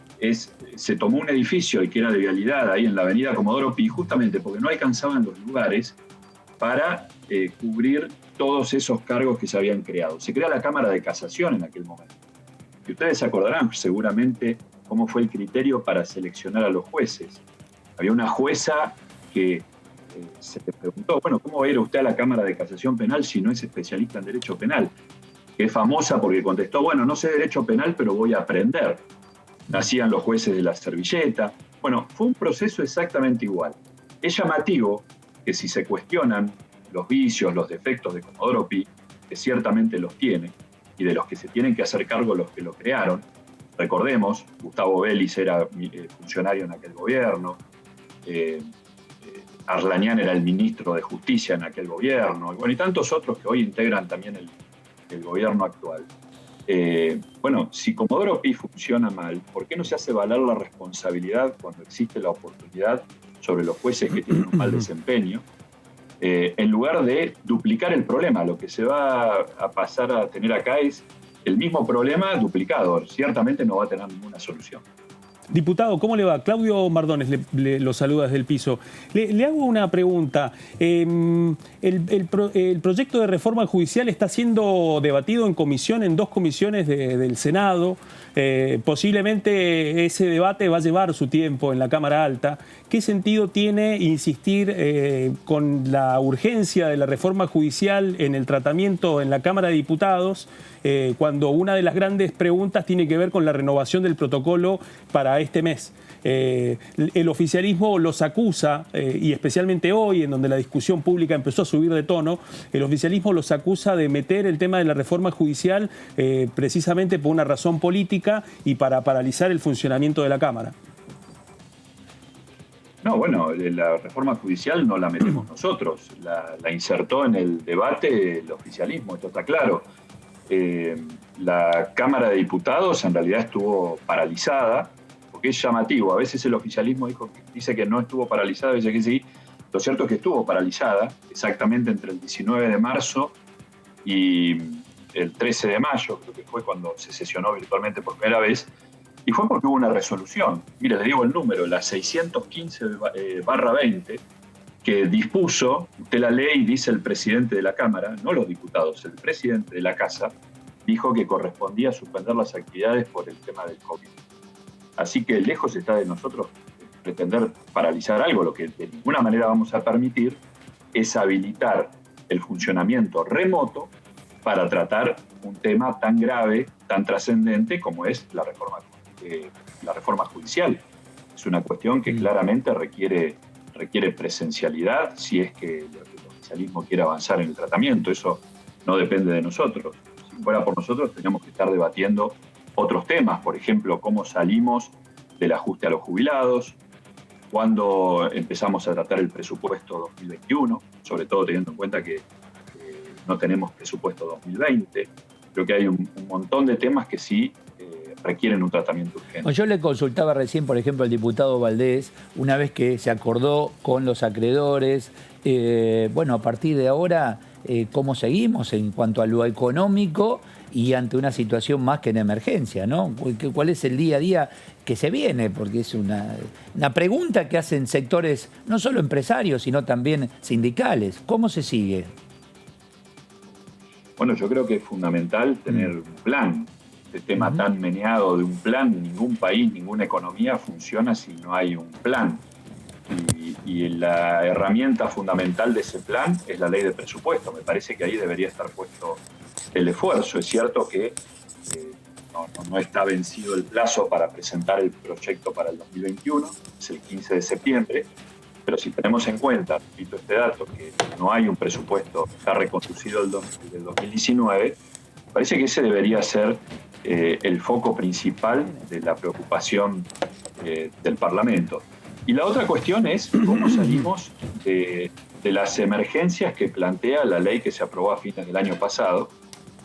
se tomó un edificio y que era de vialidad ahí en la avenida Comodoro Pi, justamente porque no alcanzaban los lugares para cubrir todos esos cargos que se habían creado. Se crea la Cámara de Casación en aquel momento. Y ustedes se acordarán seguramente cómo fue el criterio para seleccionar a los jueces. Había una jueza que se le preguntó, bueno, ¿cómo va a ir usted a la Cámara de Casación Penal si no es especialista en Derecho Penal? Que es famosa porque contestó, bueno, no sé Derecho Penal, pero voy a aprender. Nacían los jueces de la servilleta. Bueno, fue un proceso exactamente igual. Es llamativo que si se cuestionan los vicios, los defectos de Comodoro Pi, que ciertamente los tiene, y de los que se tienen que hacer cargo los que lo crearon, recordemos, Gustavo Vélez era funcionario en aquel gobierno, Arlañán era el ministro de Justicia en aquel gobierno, y tantos otros que hoy integran también el gobierno actual. Bueno, si Comodoro Pi funciona mal, ¿por qué no se hace valer la responsabilidad cuando existe la oportunidad sobre los jueces que tienen un mal desempeño? En lugar de duplicar el problema, lo que se va a pasar a tener acá es el mismo problema duplicado. Ciertamente no va a tener ninguna solución. Diputado, ¿cómo le va? Claudio Mardones lo saluda desde el piso. Le hago una pregunta. El proyecto de reforma judicial está siendo debatido en comisión, en 2 comisiones del Senado. Posiblemente ese debate va a llevar su tiempo en la Cámara Alta. ¿Qué sentido tiene insistir con la urgencia de la reforma judicial en el tratamiento en la Cámara de Diputados cuando una de las grandes preguntas tiene que ver con la renovación del protocolo para este mes? El oficialismo los acusa, y especialmente hoy, en donde la discusión pública empezó a subir de tono, el oficialismo los acusa de meter el tema de la reforma judicial precisamente por una razón política y para paralizar el funcionamiento de la Cámara. No, bueno, la reforma judicial no la metemos nosotros, la insertó en el debate el oficialismo, esto está claro. La Cámara de Diputados en realidad estuvo paralizada, porque es llamativo, a veces el oficialismo dice que no estuvo paralizada, a veces que sí. Lo cierto es que estuvo paralizada exactamente entre el 19 de marzo y el 13 de mayo, creo que fue cuando se sesionó virtualmente por primera vez, y fue porque hubo una resolución. Mire, le digo el número, la 615/20, que dispuso, usted la ley, dice el presidente de la Cámara, no los diputados, el presidente de la Casa, dijo que correspondía suspender las actividades por el tema del COVID. Así que lejos está de nosotros pretender paralizar algo. Lo que de ninguna manera vamos a permitir es habilitar el funcionamiento remoto para tratar un tema tan grave, tan trascendente como es la reforma judicial. Es una cuestión que claramente requiere presencialidad si es que el oficialismo quiere avanzar en el tratamiento. Eso no depende de nosotros. Si fuera por nosotros, tendríamos que estar debatiendo otros temas, por ejemplo, cómo salimos del ajuste a los jubilados, cuándo empezamos a tratar el presupuesto 2021, sobre todo teniendo en cuenta que no tenemos presupuesto 2020. Creo que hay un montón de temas que sí requieren un tratamiento urgente. Yo le consultaba recién, por ejemplo, al diputado Valdés, una vez que se acordó con los acreedores, bueno, a partir de ahora, ¿cómo seguimos en cuanto a lo económico y ante una situación más que en emergencia, ¿no? ¿Cuál es el día a día que se viene? Porque es una pregunta que hacen sectores, no solo empresarios, sino también sindicales. ¿Cómo se sigue? Bueno, yo creo que es fundamental tener un plan. Este tema tan meneado de un plan, ningún país, ninguna economía funciona si no hay un plan. Y la herramienta fundamental de ese plan es la ley de presupuesto. Me parece que ahí debería estar puesto el esfuerzo. Es cierto que no está vencido el plazo para presentar el proyecto para el 2021, es el 15 de septiembre, pero si tenemos en cuenta, repito este dato, que no hay un presupuesto, está reconducido el del 2019, parece que ese debería ser el foco principal de la preocupación del Parlamento. Y la otra cuestión es cómo salimos de las emergencias que plantea la ley que se aprobó a fines del año pasado,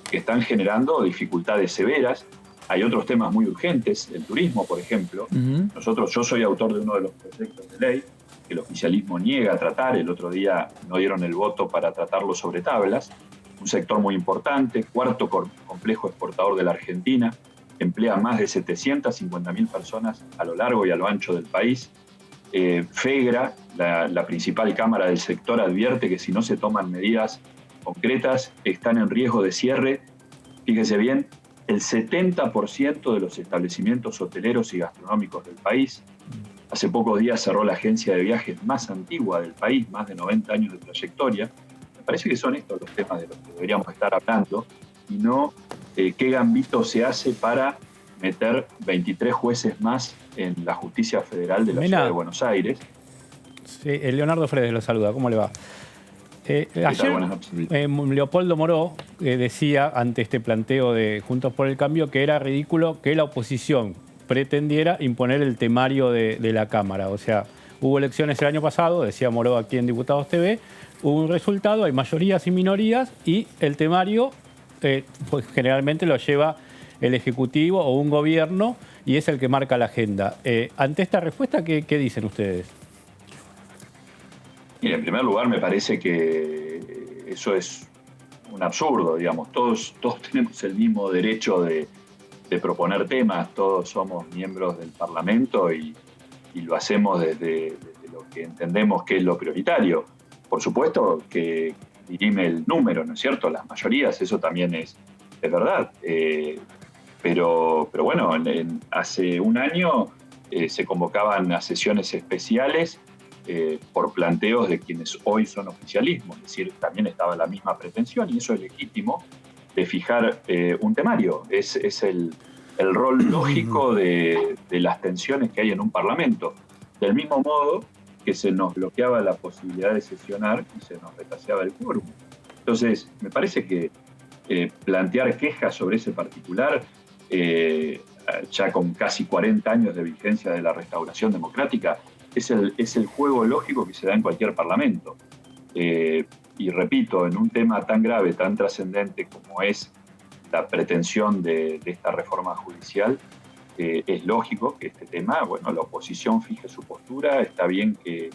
que están generando dificultades severas. Hay otros temas muy urgentes, el turismo, por ejemplo. Yo soy autor de uno de los proyectos de ley que el oficialismo niega a tratar. El otro día no dieron el voto para tratarlo sobre tablas. Un sector muy importante, cuarto complejo exportador de la Argentina, emplea más de 750.000 personas a lo largo y a lo ancho del país. FEGRA, la principal cámara del sector, advierte que si no se toman medidas concretas están en riesgo de cierre. Fíjese bien, el 70% de los establecimientos hoteleros y gastronómicos del país. Hace pocos días cerró la agencia de viajes más antigua del país, más de 90 años de trayectoria. Me parece que son estos los temas de los que deberíamos estar hablando y no qué gambito se hace para meter 23 jueces más en la justicia federal de la ciudad de Buenos Aires. Sí, Leonardo Fredes lo saluda, ¿cómo le va? Ayer Leopoldo Moró decía ante este planteo de Juntos por el Cambio que era ridículo que la oposición pretendiera imponer el temario de la Cámara. O sea, hubo elecciones el año pasado, decía Moró aquí en Diputados TV, hubo un resultado, hay mayorías y minorías y el temario pues generalmente lo lleva el Ejecutivo o un gobierno y es el que marca la agenda. Ante esta respuesta, ¿qué dicen ustedes? Mira, en primer lugar me parece que eso es un absurdo, digamos. Todos tenemos el mismo derecho de proponer temas, todos somos miembros del Parlamento y lo hacemos desde lo que entendemos que es lo prioritario. Por supuesto que dirime el número, ¿no es cierto? Las mayorías, eso también es verdad. Pero bueno, hace un año se convocaban a sesiones especiales por planteos de quienes hoy son oficialismo, es decir, también estaba la misma pretensión y eso es legítimo de fijar un temario, es el rol lógico de las tensiones que hay en un parlamento, del mismo modo que se nos bloqueaba la posibilidad de sesionar y se nos retaseaba el quórum. Entonces, me parece que plantear quejas sobre ese particular, ya con casi 40 años de vigencia de la restauración democrática, es el juego lógico que se da en cualquier parlamento. Y repito, en un tema tan grave, tan trascendente como es la pretensión de esta reforma judicial, es lógico que este tema, bueno, la oposición fije su postura, está bien que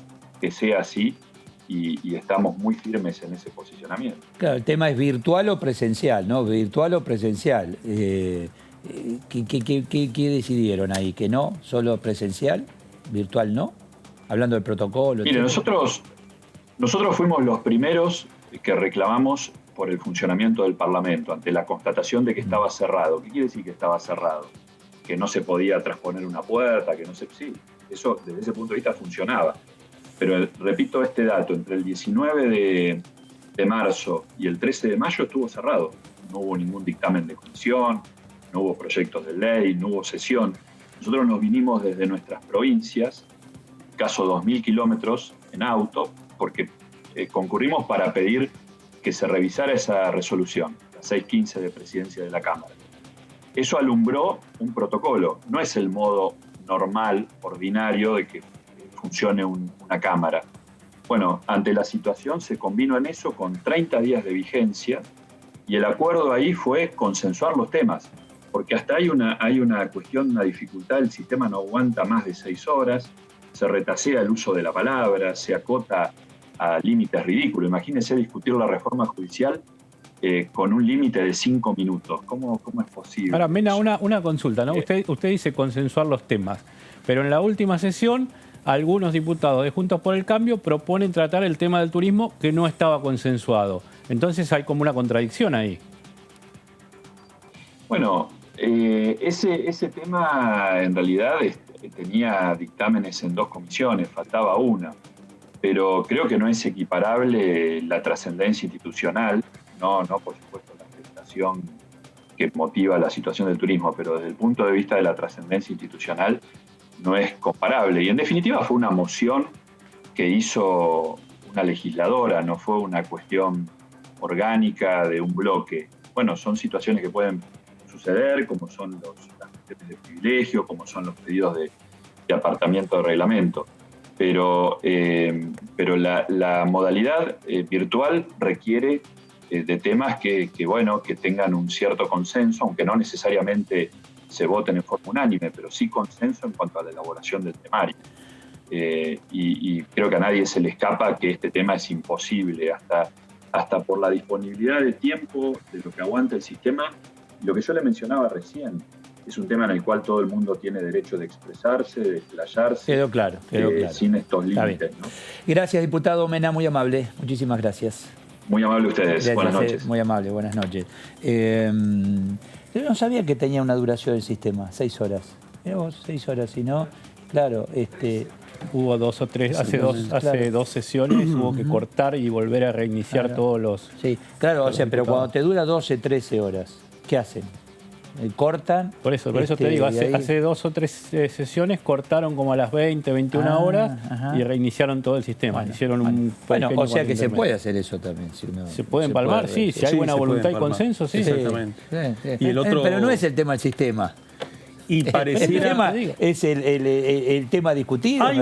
sea así y estamos muy firmes en ese posicionamiento. Claro, el tema es virtual o presencial, ¿no? Virtual o presencial. ¿Qué decidieron ahí? ¿Que no? ¿Solo presencial? ¿Virtual no? Hablando del protocolo. Mire, nosotros fuimos los primeros que reclamamos por el funcionamiento del Parlamento ante la constatación de que estaba cerrado. ¿Qué quiere decir que estaba cerrado? Que no se podía trasponer una puerta, que no se... Sí, eso desde ese punto de vista funcionaba. Pero repito este dato, entre el 19 de marzo y el 13 de mayo estuvo cerrado. No hubo ningún dictamen de comisión, no hubo proyectos de ley, no hubo sesión. Nosotros nos vinimos desde nuestras provincias, caso 2.000 kilómetros en auto, porque concurrimos para pedir que se revisara esa resolución, la 615 de Presidencia de la Cámara. Eso alumbró un protocolo, no es el modo normal, ordinario, de que funcione una Cámara. Bueno, ante la situación se combinó en eso con 30 días de vigencia y el acuerdo ahí fue consensuar los temas, porque hasta hay una cuestión, una dificultad, el sistema no aguanta más de 6 horas, se retasea el uso de la palabra, se acota a límites ridículos. Imagínense discutir la reforma judicial con un límite de 5 minutos. ¿Cómo es posible? Ahora, Mena, una consulta, ¿no? Usted dice consensuar los temas, pero en la última sesión algunos diputados de Juntos por el Cambio proponen tratar el tema del turismo que no estaba consensuado. Entonces hay como una contradicción ahí. Bueno, ese tema en realidad tenía dictámenes en 2 comisiones, faltaba una. Pero creo que no es equiparable la trascendencia institucional, no por supuesto la afectación que motiva la situación del turismo, pero desde el punto de vista de la trascendencia institucional no es comparable. Y en definitiva fue una moción que hizo una legisladora, no fue una cuestión orgánica de un bloque. Bueno, son situaciones que pueden suceder, como son las cuestiones de privilegio, como son los pedidos de apartamiento de reglamento. Pero la modalidad virtual requiere de temas que tengan un cierto consenso, aunque no necesariamente se voten en forma unánime, pero sí consenso en cuanto a la elaboración del temario. Y creo que a nadie se le escapa que este tema es imposible, hasta por la disponibilidad de tiempo, de lo que aguanta el sistema. Lo que yo le mencionaba recién, es un tema en el cual todo el mundo tiene derecho de expresarse, de explayarse. Quedó claro. Sin estos límites, ¿no? Gracias, diputado Mena, muy amable. Muchísimas gracias. Muy amable ustedes. Gracias, buenas noches. Muy amable, buenas noches. Yo no sabía que tenía una duración del sistema, 6 horas. Mirá vos, 6 horas, si no, claro, Hubo 2 o 3, hace 2 sesiones hubo que cortar y volver a reiniciar todos los... Sí, claro, pero cuando te dura 12, 13 horas, ¿qué hacen? ¿Cortan? Por eso te digo, hace 2 o 3 sesiones cortaron como a las 20, 21 horas y reiniciaron todo el sistema. Bueno, Hicieron o sea que se puede hacer eso también. Si se puede empalmar, sí, si hay buena voluntad y consenso, sí. Exactamente. Sí. Y pero no es el tema del sistema. Y pareciera... El tema es el tema discutido. Hay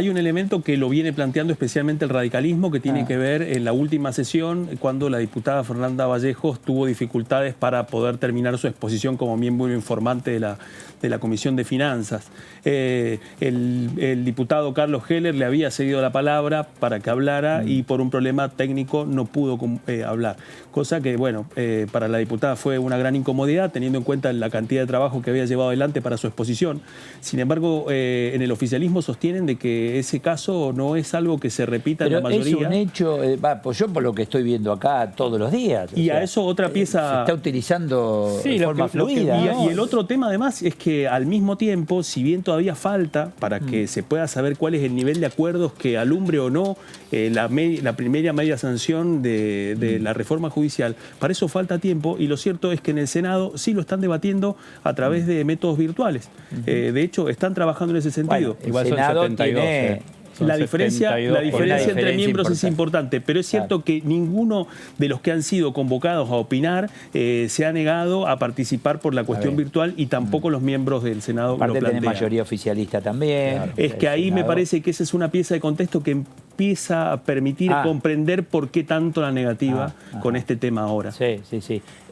un elemento que lo viene planteando especialmente el radicalismo, que tiene que ver en la última sesión, cuando la diputada Fernanda Vallejos tuvo dificultades para poder terminar su exposición como miembro informante de la Comisión de Finanzas. El diputado Carlos Heller le había cedido la palabra para que hablara y por un problema técnico no pudo hablar. Cosa que, bueno, para la diputada fue una gran incomodidad, teniendo en cuenta la cantidad de trabajo que había llevado adelante para su exposición. Sin embargo, en el oficialismo sostienen de que ese caso no es algo que se repita en la mayoría. Es un hecho, pues yo por lo que estoy viendo acá todos los días. Y a eso otra pieza... Se está utilizando de forma fluida. Y el otro tema además es que al mismo tiempo, si bien todavía falta para que se pueda saber cuál es el nivel de acuerdos que alumbre o no la primera media sanción de la reforma judicial, para eso falta tiempo y lo cierto es que en el Senado sí lo están debatiendo a través de métodos virtuales. De hecho, están trabajando en ese sentido. Bueno, el Senado tiene La diferencia entre miembros es importante, pero es cierto que ninguno de los que han sido convocados a opinar se ha negado a participar por la cuestión virtual y tampoco los miembros del Senado lo plantean. Aparte tenés mayoría oficialista también. Claro. Es que ahí me parece que esa es una pieza de contexto que empieza a permitir comprender por qué tanto la negativa con este tema ahora. Sí.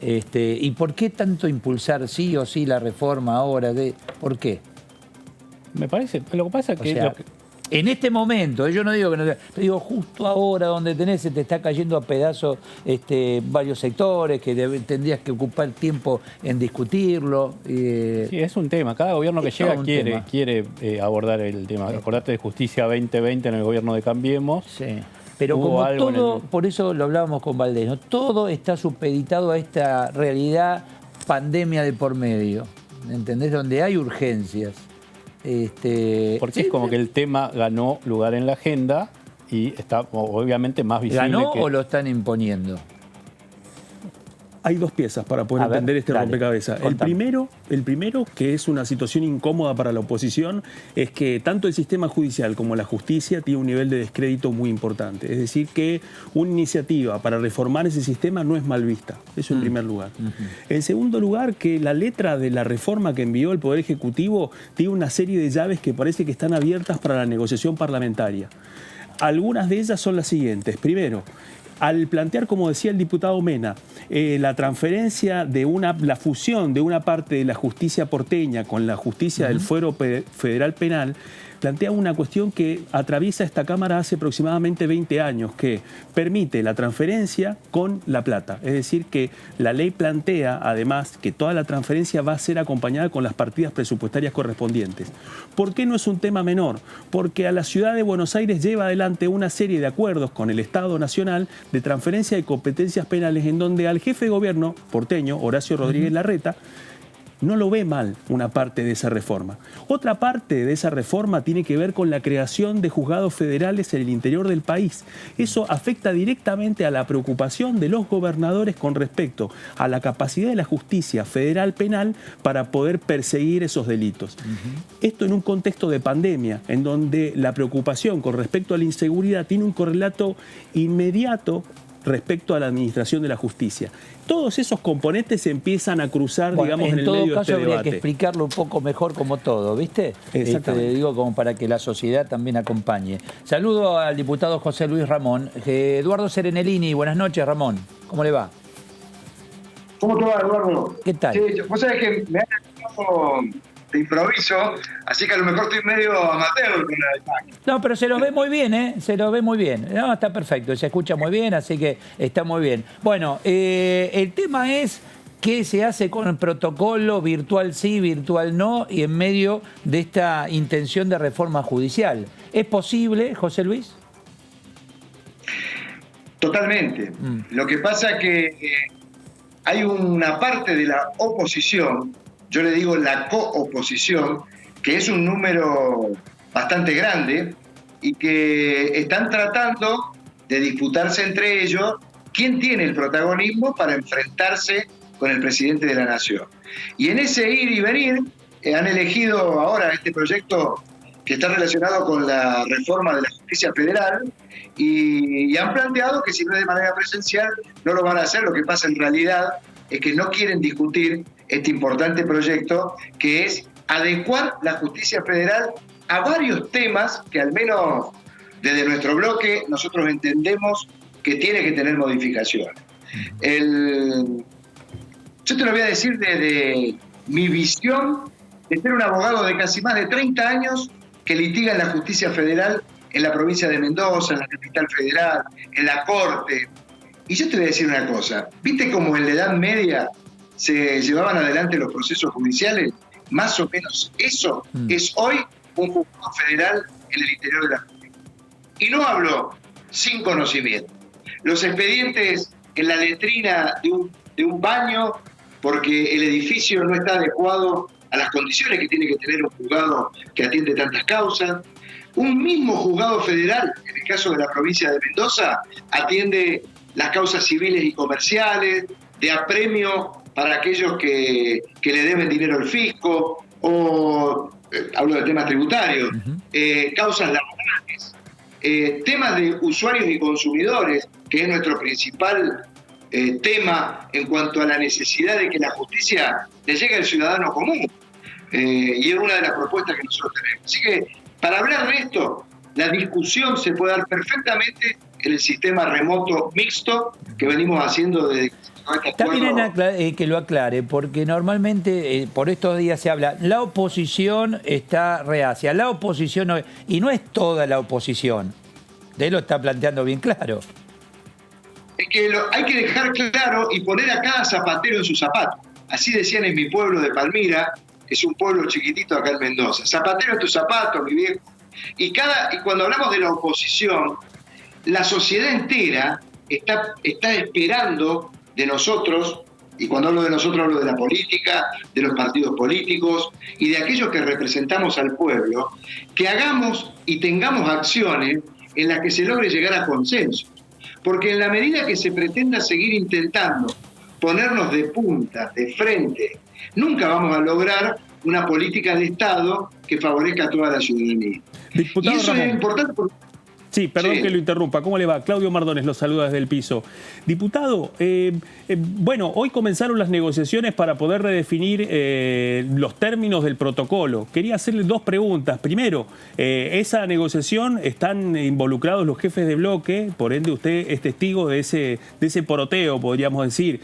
¿Y por qué tanto impulsar sí o sí la reforma ahora? ¿Por qué? Me parece, lo que pasa es que... En este momento, yo no digo que no, te digo justo ahora donde se te está cayendo a pedazos varios sectores que tendrías que ocupar tiempo en discutirlo. Sí, es un tema. Cada gobierno que llega quiere abordar el tema. Acordate de Justicia 2020 en el gobierno de Cambiemos. Sí. Pero como todo, por eso lo hablábamos con Valdés, ¿no? Todo está supeditado a esta realidad pandemia de por medio, ¿entendés? Donde hay urgencias. Porque es como que el tema ganó lugar en la agenda y está obviamente más visible. ¿Ganó o lo están imponiendo? Hay dos piezas para poder entender este rompecabezas. El primero, que es una situación incómoda para la oposición, es que tanto el sistema judicial como la justicia tiene un nivel de descrédito muy importante. Es decir, que una iniciativa para reformar ese sistema no es mal vista. Eso en primer lugar. En segundo lugar, que la letra de la reforma que envió el Poder Ejecutivo tiene una serie de llaves que parece que están abiertas para la negociación parlamentaria. Algunas de ellas son las siguientes. Primero, al plantear, como decía el diputado Mena, la transferencia la fusión de una parte de la justicia porteña con la justicia del fuero federal penal, plantea una cuestión que atraviesa esta Cámara hace aproximadamente 20 años, que permite la transferencia con la plata. Es decir, que la ley plantea, además, que toda la transferencia va a ser acompañada con las partidas presupuestarias correspondientes. ¿Por qué no es un tema menor? Porque a la ciudad de Buenos Aires lleva adelante una serie de acuerdos con el Estado Nacional de transferencia de competencias penales en donde al jefe de gobierno porteño, Horacio Rodríguez Larreta, no lo ve mal una parte de esa reforma. Otra parte de esa reforma tiene que ver con la creación de juzgados federales en el interior del país. Eso afecta directamente a la preocupación de los gobernadores con respecto a la capacidad de la justicia federal penal para poder perseguir esos delitos. Esto en un contexto de pandemia, en donde la preocupación con respecto a la inseguridad tiene un correlato inmediato respecto a la administración de la justicia. Todos esos componentes se empiezan a cruzar, digamos, en el medio de este debate. En todo caso habría que explicarlo un poco mejor como todo, ¿viste? Exactamente. Digo, como para que la sociedad también acompañe. Saludo al diputado José Luis Ramón. Eduardo Serenellini, buenas noches, Ramón. ¿Cómo le va? ¿Cómo te va, Eduardo? ¿Qué tal? Sí, vos sabés que me han llamado de improviso, así que a lo mejor estoy medio amateur con la imagen. No, pero se lo ve muy bien, ¿eh? Se lo ve muy bien. No, está perfecto, se escucha muy bien, así que está muy bien. Bueno, el tema es qué se hace con el protocolo virtual sí, virtual no, y en medio de esta intención de reforma judicial. ¿Es posible, José Luis? Totalmente. Lo que pasa es que hay una parte de la oposición, yo le digo la cooposición, que es un número bastante grande y que están tratando de disputarse entre ellos quién tiene el protagonismo para enfrentarse con el presidente de la Nación. Y en ese ir y venir han elegido ahora este proyecto que está relacionado con la reforma de la justicia federal y han planteado que si no es de manera presencial no lo van a hacer. Lo que pasa en realidad es que no quieren discutir este importante proyecto, que es adecuar la justicia federal a varios temas que al menos desde nuestro bloque nosotros entendemos que tiene que tener modificaciones. Yo te lo voy a decir desde mi visión de ser un abogado de casi más de 30 años que litiga en la justicia federal en la provincia de Mendoza, en la capital federal, en la Corte. Y yo te voy a decir una cosa, ¿viste cómo en la Edad Media se llevaban adelante los procesos judiciales? Más o menos eso es hoy un juzgado federal en el interior de la justicia. Y no hablo sin conocimiento. Los expedientes en la letrina de un baño porque el edificio no está adecuado a las condiciones que tiene que tener un juzgado que atiende tantas causas. Un mismo juzgado federal, en el caso de la provincia de Mendoza, atiende las causas civiles y comerciales, de apremio para aquellos que le deben dinero al fisco, o hablo de temas tributarios, causas laborales, penales, temas de usuarios y consumidores, que es nuestro principal tema en cuanto a la necesidad de que la justicia le llegue al ciudadano común. Y es una de las propuestas que nosotros tenemos. Así que, para hablar de esto, la discusión se puede dar perfectamente en el sistema remoto mixto que venimos haciendo desde este Está bien que lo aclare, porque normalmente por estos días se habla, la oposición está reacia, la oposición no, y no es toda la oposición. De él lo está planteando bien claro. Es que hay que dejar claro y poner a cada zapatero en su zapato. Así decían en mi pueblo de Palmira, que es un pueblo chiquitito acá en Mendoza. Zapatero en tu zapato, mi viejo. Y cuando hablamos de la oposición, la sociedad entera está esperando de nosotros, y cuando hablo de nosotros hablo de la política, de los partidos políticos y de aquellos que representamos al pueblo, que hagamos y tengamos acciones en las que se logre llegar a consenso. Porque en la medida que se pretenda seguir intentando ponernos de punta, de frente, nunca vamos a lograr una política de Estado que favorezca a toda la ciudadanía. Diputado y eso Ramón. es importante porque... Sí, perdón Sí. que lo interrumpa. ¿Cómo le va? Claudio Mardones los saluda desde el piso. Diputado, bueno, hoy comenzaron las negociaciones para poder redefinir los términos del protocolo. Quería hacerle dos preguntas. Primero, esa negociación están involucrados los jefes de bloque, por ende usted es testigo de ese poroteo, podríamos decir.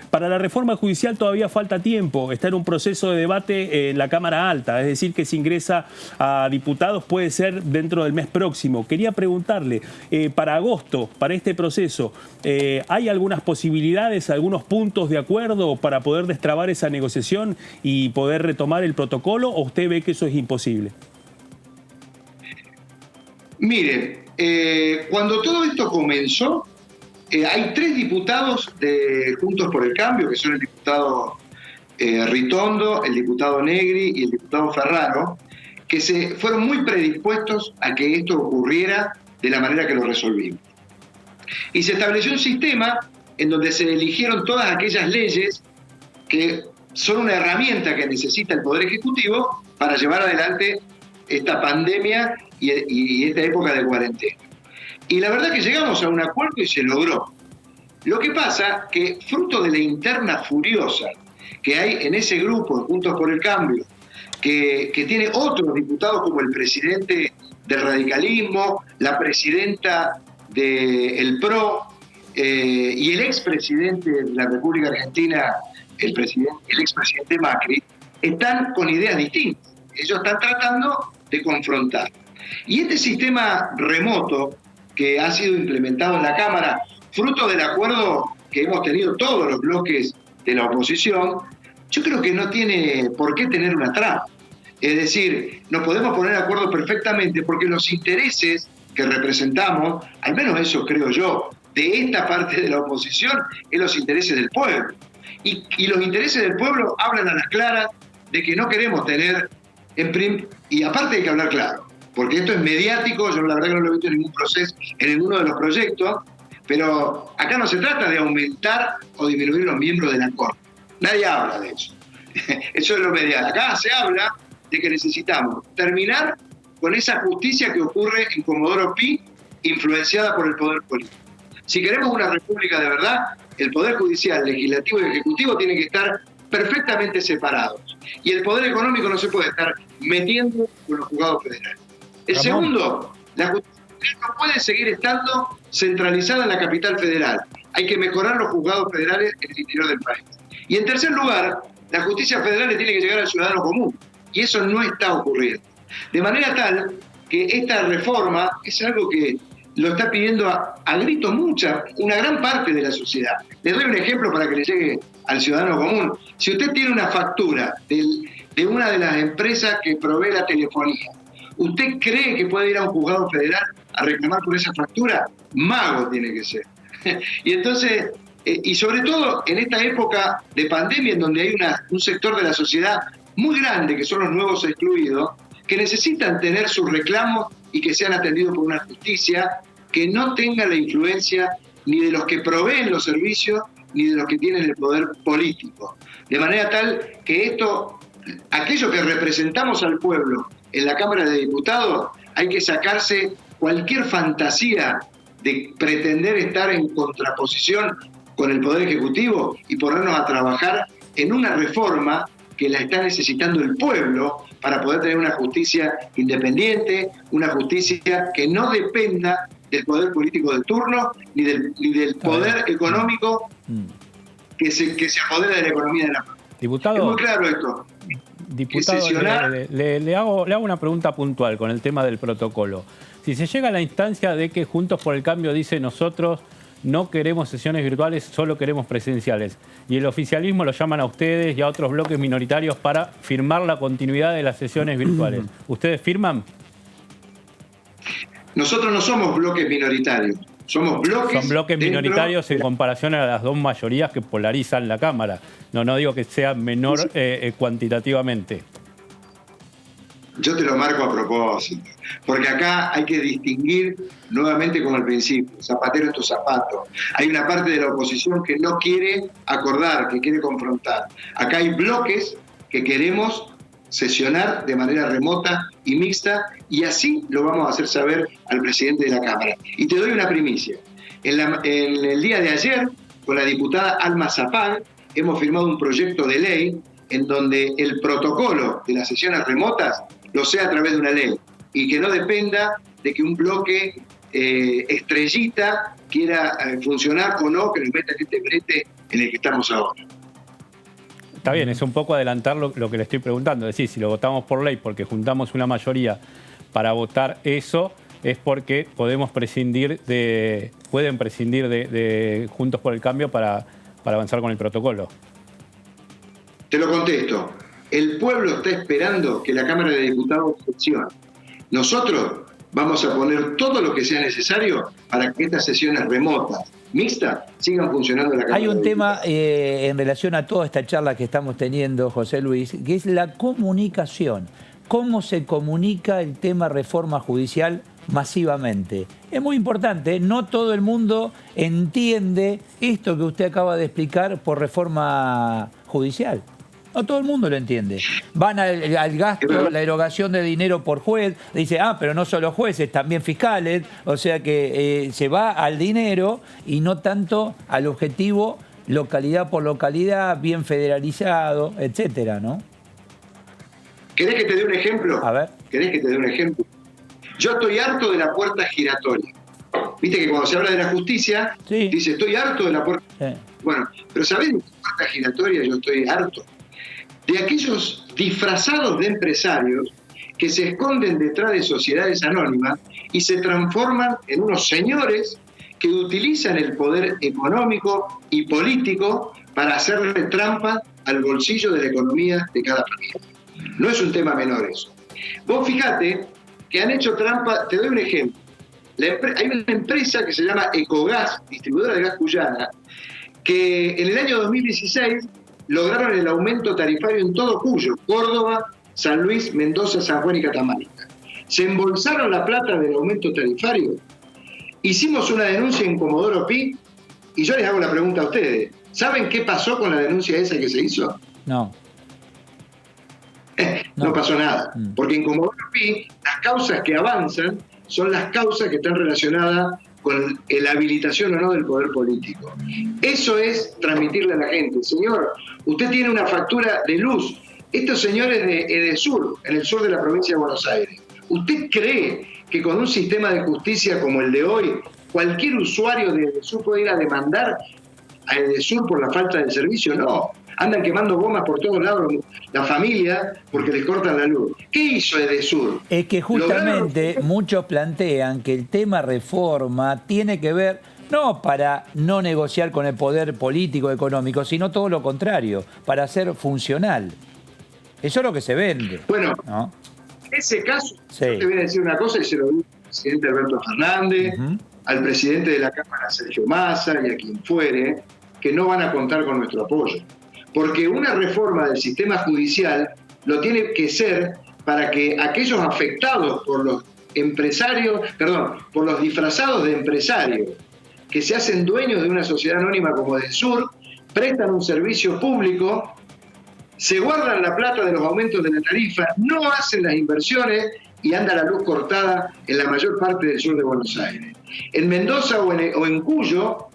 Para la reforma judicial todavía falta tiempo. Está en un proceso de debate en la Cámara Alta, es decir, que si ingresa a diputados puede ser dentro del mes próximo. Quería preguntarle, para agosto, para este proceso, ¿hay algunas posibilidades, algunos puntos de acuerdo para poder destrabar esa negociación y poder retomar el protocolo, o usted ve que eso es imposible? Mire, cuando todo esto comenzó, hay 3 diputados de Juntos por el Cambio, que son el diputado Ritondo, el diputado Negri y el diputado Ferraro, que se fueron muy predispuestos a que esto ocurriera de la manera que lo resolvimos. Y se estableció un sistema en donde se eligieron todas aquellas leyes que son una herramienta que necesita el Poder Ejecutivo para llevar adelante esta pandemia y esta época de cuarentena. Y la verdad que llegamos a un acuerdo y se logró. Lo que pasa que, fruto de la interna furiosa que hay en ese grupo de Juntos por el Cambio, que tiene otros diputados como el presidente del radicalismo, la presidenta del PRO y el expresidente de la República Argentina, el expresidente Macri, están con ideas distintas. Ellos están tratando de confrontar. Y este sistema remoto que ha sido implementado en la Cámara, fruto del acuerdo que hemos tenido todos los bloques de la oposición, yo creo que no tiene por qué tener una traba. Es decir, nos podemos poner de acuerdo perfectamente porque los intereses que representamos, al menos eso creo yo, de esta parte de la oposición, es los intereses del pueblo. Y los intereses del pueblo hablan a las claras de que no queremos tener, y aparte hay que hablar claro, porque esto es mediático, yo la verdad que no lo he visto en ningún proceso, en ninguno de los proyectos, pero acá no se trata de aumentar o disminuir los miembros de la Corte. Nadie habla de eso. Eso es lo mediático. Acá se habla de que necesitamos terminar con esa justicia que ocurre en Comodoro Pi, influenciada por el poder político. Si queremos una república de verdad, el poder judicial, legislativo y ejecutivo tienen que estar perfectamente separados. Y el poder económico no se puede estar metiendo con los juzgados federales. El segundo, la justicia federal no puede seguir estando centralizada en la capital federal. Hay que mejorar los juzgados federales en el interior del país. Y en tercer lugar, la justicia federal le tiene que llegar al ciudadano común. Y eso no está ocurriendo. De manera tal que esta reforma es algo que lo está pidiendo a gritos una gran parte de la sociedad. Les doy un ejemplo para que le llegue al ciudadano común. Si usted tiene una factura de una de las empresas que provee la telefonía, ¿usted cree que puede ir a un juzgado federal a reclamar por esa factura? Mago tiene que ser. Y entonces, y sobre todo en esta época de pandemia en donde hay un sector de la sociedad muy grande, que son los nuevos excluidos, que necesitan tener sus reclamos y que sean atendidos por una justicia que no tenga la influencia ni de los que proveen los servicios ni de los que tienen el poder político. De manera tal que aquello que representamos al pueblo en la Cámara de Diputados, hay que sacarse cualquier fantasía de pretender estar en contraposición con el Poder Ejecutivo y ponernos a trabajar en una reforma que la está necesitando el pueblo para poder tener una justicia independiente, una justicia que no dependa del poder político de turno ni del poder económico que se apodera de la economía de la mano. Diputado, es muy claro esto. Diputado, le hago una pregunta puntual con el tema del protocolo. Si se llega a la instancia de que Juntos por el Cambio dice nosotros no queremos sesiones virtuales, solo queremos presenciales, y el oficialismo lo llaman a ustedes y a otros bloques minoritarios para firmar la continuidad de las sesiones virtuales, ¿ustedes firman? Nosotros no somos bloques minoritarios, somos bloques... Son bloques minoritarios en comparación a las dos mayorías que polarizan la Cámara. No digo que sea menor cuantitativamente. Yo te lo marco a propósito, porque acá hay que distinguir nuevamente como al principio, zapatero en tu zapato. Hay una parte de la oposición que no quiere acordar, que quiere confrontar. Acá hay bloques que queremos sesionar de manera remota y mixta, y así lo vamos a hacer saber al presidente de la Cámara. Y te doy una primicia. En el día de ayer, con la diputada Alma Zapag, hemos firmado un proyecto de ley en donde el protocolo de las sesiones remotas lo sea a través de una ley y que no dependa de que un bloque estrellita quiera funcionar o no, que nos meta en este brete en el que estamos ahora. Está bien, es un poco adelantar lo que le estoy preguntando. Es decir, si lo votamos por ley porque juntamos una mayoría para votar eso, es porque pueden prescindir de Juntos por el Cambio para avanzar con el protocolo. Te lo contesto. El pueblo está esperando que la Cámara de Diputados sesione. Nosotros vamos a poner todo lo que sea necesario para que estas sesiones remotas, mixtas, sigan funcionando en la Cámara. Hay un tema en relación a toda esta charla que estamos teniendo, José Luis, que es la comunicación. ¿Cómo se comunica el tema reforma judicial masivamente? Es muy importante, no todo el mundo entiende esto que usted acaba de explicar por reforma judicial. No todo el mundo lo entiende. Van al gasto, la erogación de dinero por juez, dice, pero no solo jueces, también fiscales, o sea que se va al dinero y no tanto al objetivo localidad por localidad, bien federalizado, etcétera, ¿no? ¿Querés que te dé un ejemplo? A ver. ¿Querés que te dé un ejemplo? Yo estoy harto de la puerta giratoria. Viste que cuando se habla de la justicia, sí, dice, estoy harto de la puerta. Sí. Bueno, pero ¿sabés de qué puerta giratoria yo estoy harto? De aquellos disfrazados de empresarios que se esconden detrás de sociedades anónimas y se transforman en unos señores que utilizan el poder económico y político para hacerle trampa al bolsillo de la economía de cada familia. No es un tema menor eso. Vos fijate que han hecho trampa, te doy un ejemplo. Hay una empresa que se llama Ecogas, distribuidora de gas Cuyana, que en el año 2016 lograron el aumento tarifario en todo Cuyo, Córdoba, San Luis, Mendoza, San Juan y Catamarca. Se embolsaron la plata del aumento tarifario. Hicimos una denuncia en Comodoro Pi y yo les hago la pregunta a ustedes. ¿Saben qué pasó con la denuncia esa que se hizo? No. No pasó nada. Porque en Comodoro Pi las causas que avanzan son las causas que están relacionadas con la habilitación o no del poder político. Eso es transmitirle a la gente. Señor, usted tiene una factura de luz. Estos señores de Edesur, en el sur de la provincia de Buenos Aires, ¿usted cree que con un sistema de justicia como el de hoy, cualquier usuario de Edesur puede ir a demandar a Edesur por la falta de servicio? No. Andan quemando gomas por todos lados la familia porque les cortan la luz. ¿Qué hizo Edesur? Es que justamente muchos plantean que el tema reforma tiene que ver no para no negociar con el poder político económico, sino todo lo contrario, para ser funcional. Eso es lo que se vende. Bueno, ¿no? En ese caso, sí, yo te voy a decir una cosa y se lo digo al presidente Alberto Fernández, al presidente de la Cámara Sergio Massa y a quien fuere, que no van a contar con nuestro apoyo. Porque una reforma del sistema judicial lo tiene que ser para que aquellos afectados por los por los disfrazados de empresarios que se hacen dueños de una sociedad anónima como Edesur, prestan un servicio público, se guardan la plata de los aumentos de la tarifa, no hacen las inversiones y anda la luz cortada en la mayor parte del sur de Buenos Aires. En Mendoza o en Cuyo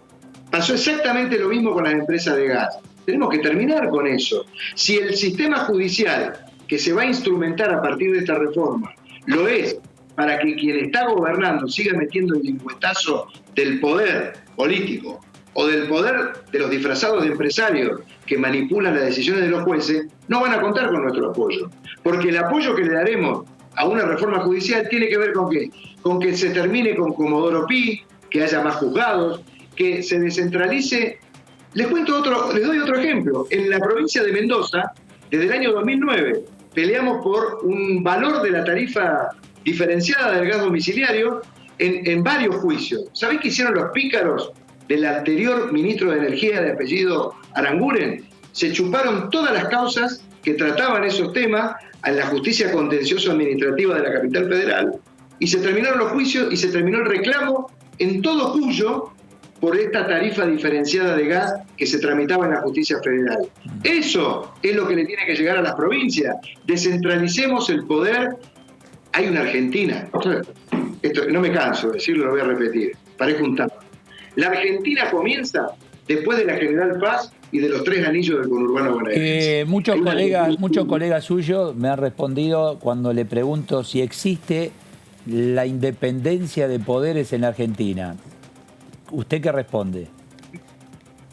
pasó exactamente lo mismo con las empresas de gas. Tenemos que terminar con eso. Si el sistema judicial que se va a instrumentar a partir de esta reforma lo es para que quien está gobernando siga metiendo el lingüetazo del poder político o del poder de los disfrazados de empresarios que manipulan las decisiones de los jueces, no van a contar con nuestro apoyo. Porque el apoyo que le daremos a una reforma judicial tiene que ver con qué? Con que se termine con Comodoro Pi, que haya más juzgados, que se descentralice. Les doy otro ejemplo. En la provincia de Mendoza, desde el año 2009, peleamos por un valor de la tarifa diferenciada del gas domiciliario en varios juicios. ¿Sabés qué hicieron los pícaros del anterior ministro de Energía de apellido Aranguren? Se chuparon todas las causas que trataban esos temas en la justicia contencioso administrativa de la capital federal y se terminaron los juicios y se terminó el reclamo en todo Cuyo por esta tarifa diferenciada de gas que se tramitaba en la justicia federal. Eso es lo que le tiene que llegar a las provincias. Descentralicemos el poder. Hay una Argentina, esto no me canso de decirlo, lo voy a repetir, parezco un tapa. La Argentina comienza después de la General Paz y de los 3 anillos del conurbano bonaerense. Muchos colegas suyos me han respondido cuando le pregunto si existe la independencia de poderes en la Argentina. ¿Usted qué responde?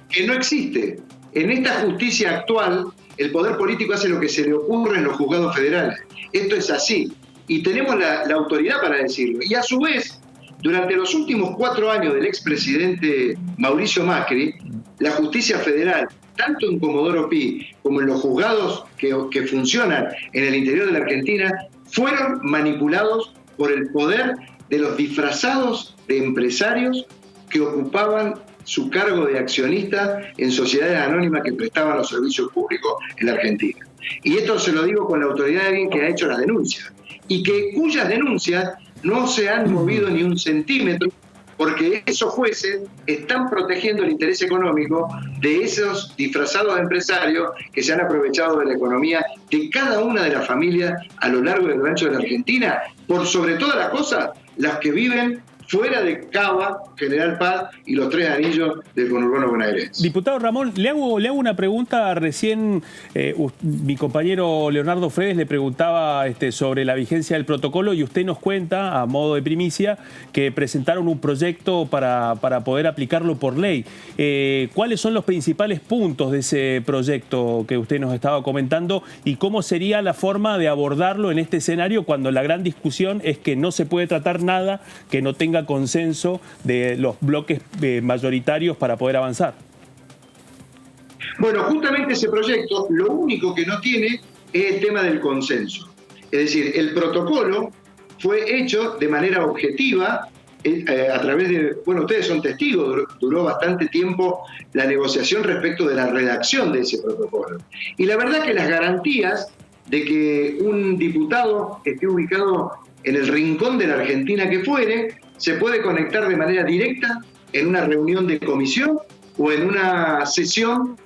Que no existe. En esta justicia actual, el poder político hace lo que se le ocurre en los juzgados federales. Esto es así. Y tenemos la autoridad para decirlo. Y a su vez, durante los últimos 4 años del expresidente Mauricio Macri, la justicia federal, tanto en Comodoro Pi como en los juzgados que funcionan en el interior de la Argentina, fueron manipulados por el poder de los disfrazados de empresarios que ocupaban su cargo de accionista en sociedades anónimas que prestaban los servicios públicos en la Argentina. Y esto se lo digo con la autoridad de alguien que ha hecho las denuncias y cuyas denuncias no se han movido ni un centímetro porque esos jueces están protegiendo el interés económico de esos disfrazados empresarios que se han aprovechado de la economía de cada una de las familias a lo largo y a lo ancho de la Argentina, por sobre todas las cosas, las que viven fuera de Cava, General Paz y los 3 anillos del conurbano bonaerense. Diputado Ramón, le hago una pregunta. Recién mi compañero Leonardo Fredes le preguntaba sobre la vigencia del protocolo y usted nos cuenta, a modo de primicia, que presentaron un proyecto para poder aplicarlo por ley. ¿Cuáles son los principales puntos de ese proyecto que usted nos estaba comentando y cómo sería la forma de abordarlo en este escenario cuando la gran discusión es que no se puede tratar nada que no tenga consenso de los bloques mayoritarios para poder avanzar? Bueno, justamente ese proyecto lo único que no tiene es el tema del consenso. Es decir, el protocolo fue hecho de manera objetiva a través de, bueno, ustedes son testigos, duró bastante tiempo la negociación respecto de la redacción de ese protocolo. Y la verdad que las garantías de que un diputado esté ubicado en el rincón de la Argentina que fuere, se puede conectar de manera directa en una reunión de comisión o en una sesión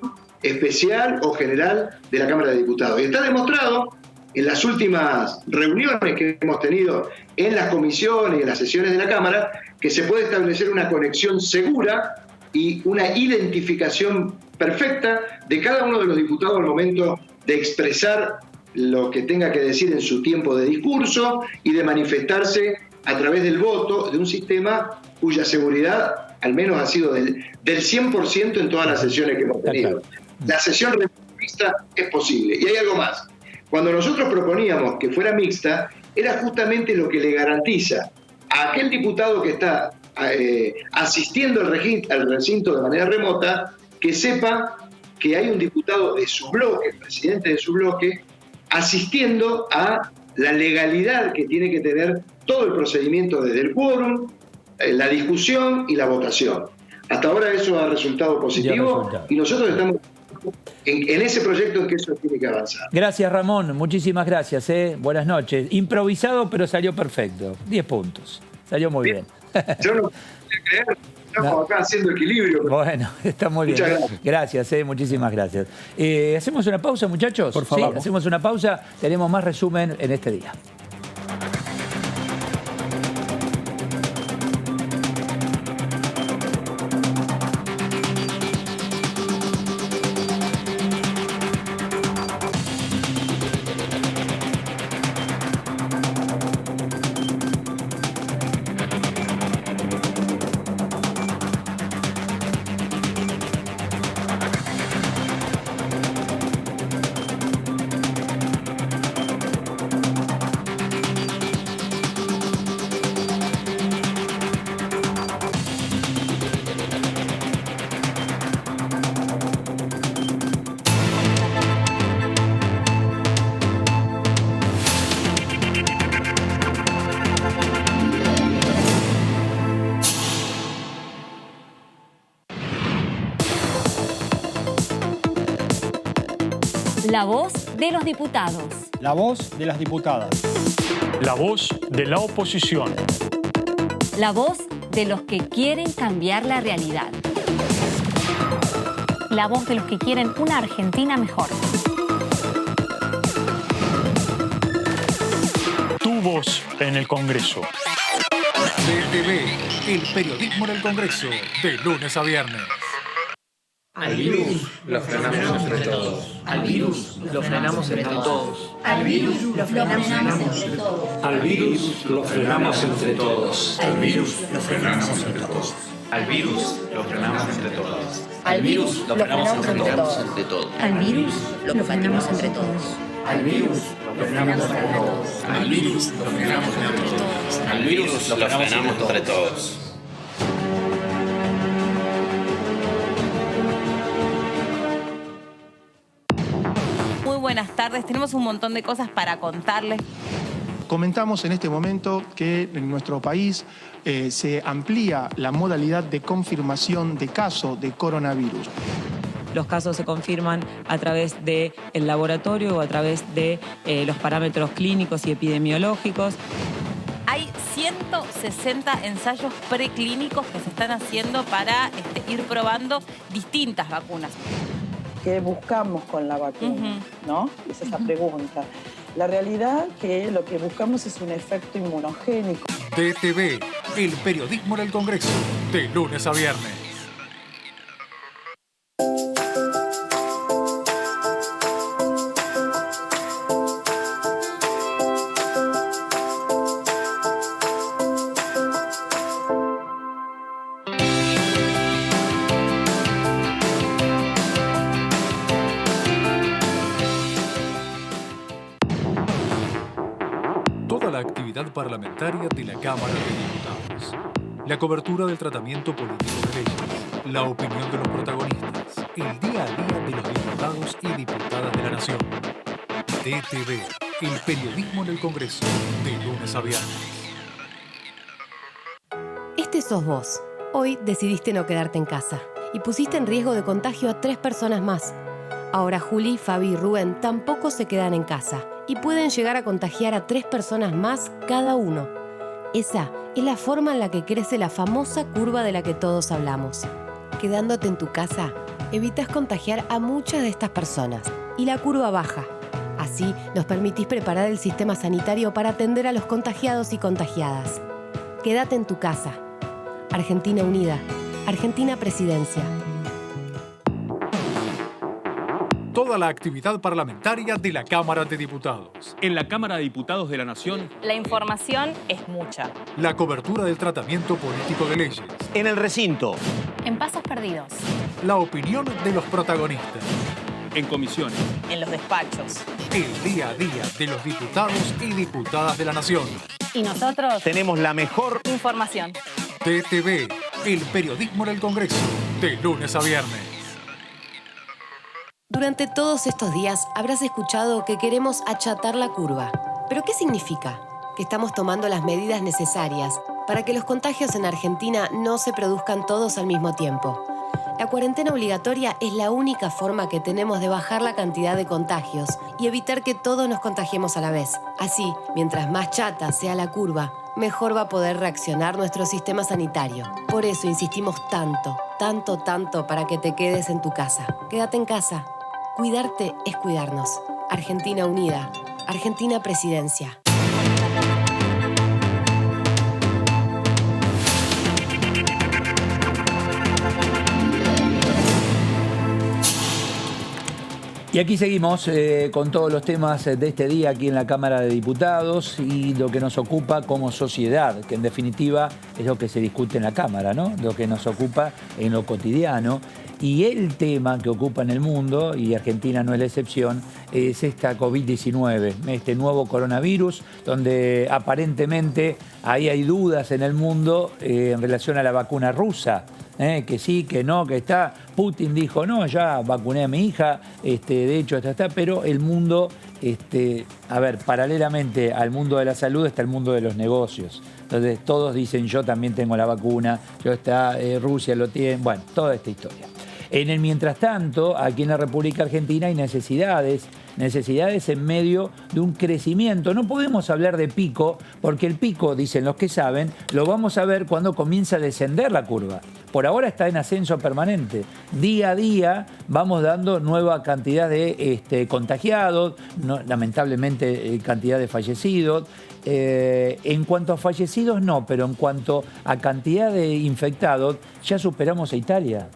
especial o general de la Cámara de Diputados. Y está demostrado en las últimas reuniones que hemos tenido en las comisiones y en las sesiones de la Cámara que se puede establecer una conexión segura y una identificación perfecta de cada uno de los diputados al momento de expresar lo que tenga que decir en su tiempo de discurso y de manifestarse a través del voto de un sistema cuya seguridad al menos ha sido del 100% en todas las sesiones que hemos tenido. La sesión mixta es posible. Y hay algo más. Cuando nosotros proponíamos que fuera mixta, era justamente lo que le garantiza a aquel diputado que está asistiendo al recinto de manera remota, que sepa que hay un diputado de su bloque, el presidente de su bloque, asistiendo a la legalidad que tiene que tener todo el procedimiento desde el quórum, la discusión y la votación. Hasta ahora eso ha resultado positivo y nosotros estamos en ese proyecto en que eso tiene que avanzar. Gracias, Ramón. Muchísimas gracias. Buenas noches. Improvisado, pero salió perfecto. 10 puntos. Salió muy bien. Yo no podía creer. Estamos acá haciendo equilibrio. Bueno, está muy bien. Gracias, muchísimas gracias. ¿Hacemos una pausa, muchachos? Por favor. Sí, hacemos una pausa. Tenemos más resumen en este día. La voz de los diputados. La voz de las diputadas. La voz de la oposición. La voz de los que quieren cambiar la realidad. La voz de los que quieren una Argentina mejor. Tu voz en el Congreso. DTV, el periodismo en el Congreso, de lunes a viernes. Al virus lo frenamos entre todos. Al virus lo frenamos entre todos. Al virus lo frenamos entre todos. Al virus lo frenamos entre todos. Al virus lo frenamos entre todos. Al virus lo frenamos entre todos. Al virus lo frenamos entre todos. Al virus lo frenamos entre todos. Al virus lo frenamos entre todos. Al virus lo frenamos entre todos. Al virus lo frenamos entre todos. Muy buenas tardes, tenemos un montón de cosas para contarles. Comentamos en este momento que en nuestro país se amplía la modalidad de confirmación de caso de coronavirus. Los casos se confirman a través del laboratorio o a través de los parámetros clínicos y epidemiológicos. Hay 160 ensayos preclínicos que se están haciendo para ir probando distintas vacunas. ¿Qué buscamos con la vacuna? ¿No? Es esa pregunta. La realidad que lo que buscamos es un efecto inmunogénico. DTV, el periodismo en el Congreso, de lunes a viernes. Parlamentaria de la Cámara de Diputados. La cobertura del tratamiento político de leyes, la opinión de los protagonistas, el día a día de los diputados y diputadas de la Nación. DTV, el periodismo en el Congreso, de lunes a viernes. Este sos vos. Hoy decidiste no quedarte en casa y pusiste en riesgo de contagio a 3 personas más. Ahora Juli, Fabi y Rubén tampoco se quedan en casa y pueden llegar a contagiar a 3 personas más cada uno. Esa es la forma en la que crece la famosa curva de la que todos hablamos. Quedándote en tu casa, evitas contagiar a muchas de estas personas y la curva baja. Así nos permitís preparar el sistema sanitario para atender a los contagiados y contagiadas. Quédate en tu casa. Argentina Unida. Argentina Presidencia. Toda la actividad parlamentaria de la Cámara de Diputados. En la Cámara de Diputados de la Nación, la información es mucha. La cobertura del tratamiento político de leyes. En el recinto. En pasos perdidos. La opinión de los protagonistas. en comisiones. En los despachos. El día a día de los diputados y diputadas de la Nación. Y nosotros tenemos la mejor información. DTV, el periodismo en el Congreso, de lunes a viernes. Durante todos estos días habrás escuchado que queremos achatar la curva. ¿Pero qué significa? Que estamos tomando las medidas necesarias para que los contagios en Argentina no se produzcan todos al mismo tiempo. La cuarentena obligatoria es la única forma que tenemos de bajar la cantidad de contagios y evitar que todos nos contagiemos a la vez. Así, mientras más chata sea la curva, mejor va a poder reaccionar nuestro sistema sanitario. Por eso insistimos tanto para que te quedes en tu casa. Quédate en casa. Cuidarte es cuidarnos. Argentina Unida. Argentina Presidencia. Y aquí seguimos con todos los temas de este día aquí en la Cámara de Diputados y lo que nos ocupa como sociedad, que en definitiva es lo que se discute en la Cámara, ¿no? Lo que nos ocupa en lo cotidiano. Y el tema que ocupa en el mundo, y Argentina no es la excepción, es esta COVID-19, este nuevo coronavirus, donde aparentemente ahí hay dudas en el mundo en relación a la vacuna rusa. Que sí, que no, que está. Putin dijo, no, ya vacuné a mi hija, de hecho está, pero el mundo, paralelamente al mundo de la salud está el mundo de los negocios. Entonces todos dicen, yo también tengo la vacuna, Rusia lo tiene, bueno, toda esta historia. En el mientras tanto, aquí en la República Argentina hay necesidades necesidades en medio de un crecimiento. No podemos hablar de pico, porque el pico, dicen los que saben, lo vamos a ver cuando comienza a descender la curva. Por ahora está en ascenso permanente. Día a día vamos dando nueva cantidad de contagiados, lamentablemente cantidad de fallecidos. En cuanto a fallecidos no, pero en cuanto a cantidad de infectados, ya superamos a Italia.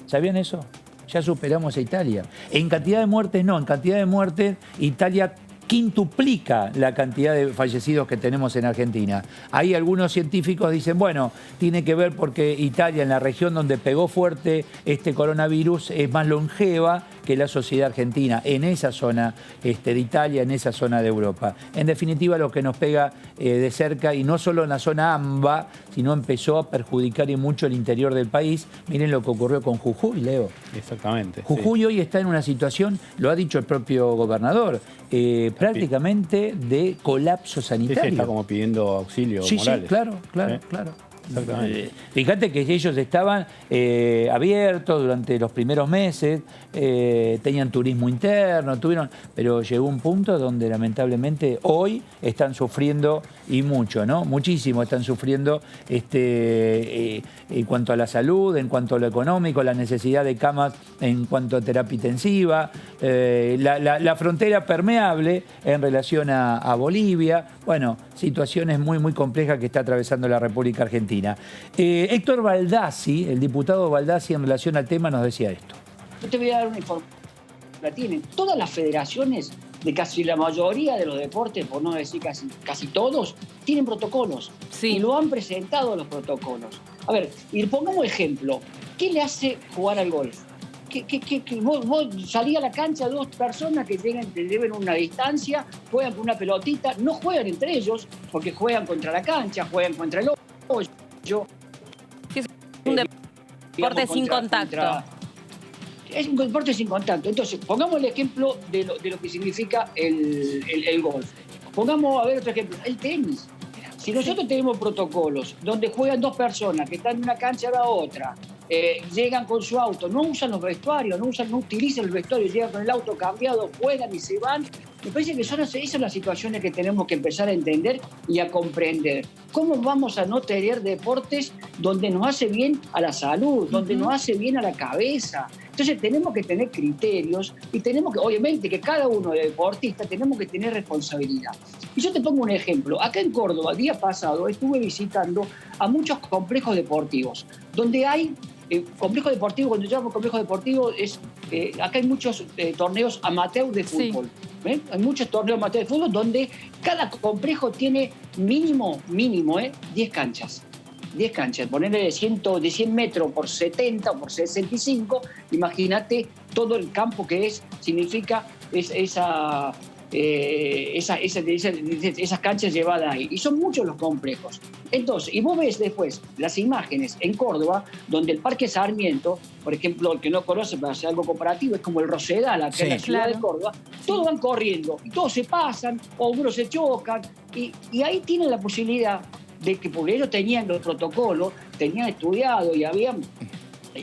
¿Sabían eso? Ya superamos a Italia. En cantidad de muertes no, en cantidad de muertes Italia quintuplica la cantidad de fallecidos que tenemos en Argentina. Ahí algunos científicos dicen, bueno, tiene que ver porque Italia, en la región donde pegó fuerte este coronavirus, es más longeva que la sociedad argentina, en esa zona de Italia, en esa zona de Europa. En definitiva, lo que nos pega de cerca, y no solo en la zona AMBA, sino empezó a perjudicar y mucho el interior del país. Miren lo que ocurrió con Jujuy, Leo. Exactamente. Jujuy hoy está en una situación, lo ha dicho el propio gobernador, prácticamente de colapso sanitario. Sí, está como pidiendo auxilio, Morales. Sí, claro. Exactamente. Fíjate que ellos estaban abiertos durante los primeros meses, tenían turismo interno, pero llegó un punto donde lamentablemente hoy están sufriendo, y mucho, ¿no? Muchísimo están sufriendo en cuanto a la salud, en cuanto a lo económico, la necesidad de camas en cuanto a terapia intensiva, la frontera permeable en relación a Bolivia. Bueno, situaciones muy, muy complejas que está atravesando la República Argentina. Héctor Baldassi, el diputado Baldassi, en relación al tema nos decía esto. Yo te voy a dar una información. La tienen todas las federaciones de casi la mayoría de los deportes, por no decir casi todos, tienen protocolos. Sí. Y lo han presentado los protocolos. A ver, y pongamos ejemplo. ¿Qué le hace jugar al golf? Vos salís a la cancha, dos personas que lleven una distancia, juegan con una pelotita, no juegan entre ellos, porque juegan contra la cancha, juegan contra el hoyo. Es un deporte sin contacto. Es un deporte sin contacto. Entonces, pongamos el ejemplo de lo que significa el golf. Pongamos, a ver, otro ejemplo, el tenis. Si nosotros tenemos protocolos donde juegan dos personas que están en una cancha a la otra, llegan con su auto, no usan los vestuarios, no utilizan el vestuario, llegan con el auto cambiado, juegan y se van. Me parece que esas son las situaciones que tenemos que empezar a entender y a comprender. ¿Cómo vamos a no tener deportes donde nos hace bien a la salud, donde nos hace bien a la cabeza? Entonces tenemos que tener criterios y tenemos que, obviamente, que cada uno de deportistas tenemos que tener responsabilidad. Y yo te pongo un ejemplo. Acá en Córdoba, el día pasado, estuve visitando a muchos complejos deportivos, donde hay complejo deportivo. Cuando yo llamo complejo deportivo, acá hay muchos torneos amateur de fútbol. Sí. Hay muchos torneos amateur de fútbol donde cada complejo tiene mínimo 10 canchas. 10 canchas, ponerle de 100 metros por 70 o por 65, imagínate todo el campo que significa esas canchas llevadas ahí. Y son muchos los complejos. Entonces, y vos ves después las imágenes en Córdoba, donde el Parque Sarmiento, por ejemplo, el que no conoce para hacer algo comparativo, es como el Rosedal, acá en la ciudad de Córdoba, todos van corriendo y todos se pasan, o algunos se chocan, y ahí tienen la posibilidad de que, porque ellos tenían los protocolos, tenían estudiado y habían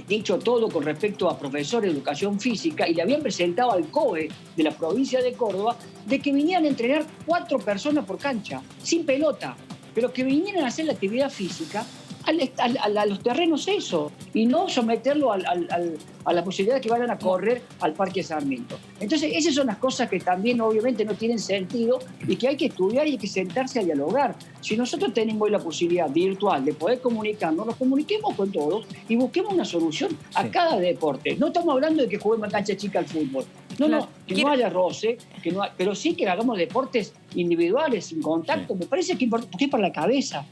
dicho todo con respecto a profesores de educación física, y le habían presentado al COE de la provincia de Córdoba de que vinieran a entrenar 4 personas por cancha, sin pelota, pero que vinieran a hacer la actividad física a los terrenos y no someterlo a la posibilidad de que vayan a correr al Parque Sarmiento. Entonces, esas son las cosas que también obviamente no tienen sentido y que hay que estudiar y hay que sentarse a dialogar. Si nosotros tenemos hoy la posibilidad virtual de poder comunicarnos, nos comuniquemos con todos y busquemos una solución a cada deporte. No estamos hablando de que juguemos en cancha chica al fútbol. No, que no haya roce, pero sí que hagamos deportes individuales, sin contacto. Me parece que es para la cabeza.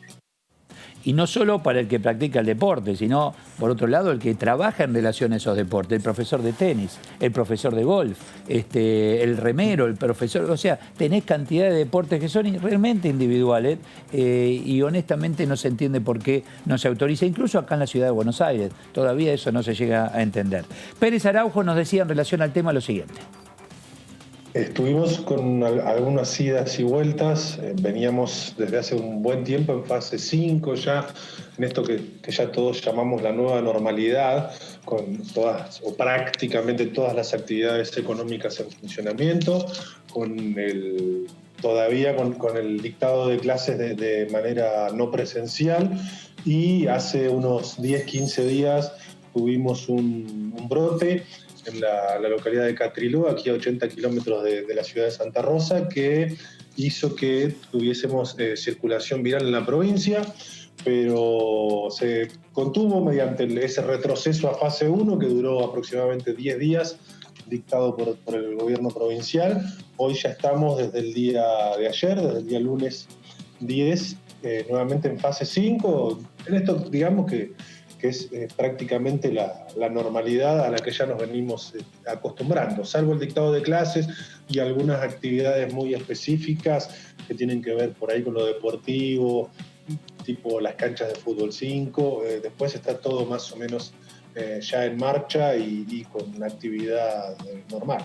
Y no solo para el que practica el deporte, sino, por otro lado, el que trabaja en relación a esos deportes. El profesor de tenis, el profesor de golf, el remero, el profesor... O sea, tenés cantidad de deportes que son realmente individuales y honestamente no se entiende por qué no se autoriza. Incluso acá en la ciudad de Buenos Aires, todavía eso no se llega a entender. Pérez Araujo nos decía en relación al tema lo siguiente. Estuvimos con algunas idas y vueltas, veníamos desde hace un buen tiempo en fase 5 ya, en esto que ya todos llamamos la nueva normalidad, con todas o prácticamente todas las actividades económicas en funcionamiento, todavía con el dictado de clases de manera no presencial, y hace unos 10, 15 días tuvimos un brote en la localidad de Catriló, aquí a 80 kilómetros de la ciudad de Santa Rosa, que hizo que tuviésemos circulación viral en la provincia, pero se contuvo mediante ese retroceso a fase 1 que duró aproximadamente 10 días, dictado por el gobierno provincial. Hoy ya estamos desde el día de ayer, desde el día lunes 10, nuevamente en fase 5. En esto, digamos que es prácticamente la normalidad a la que ya nos venimos acostumbrando, salvo el dictado de clases y algunas actividades muy específicas que tienen que ver por ahí con lo deportivo, tipo las canchas de fútbol 5. Después está todo más o menos ya en marcha y con una actividad normal.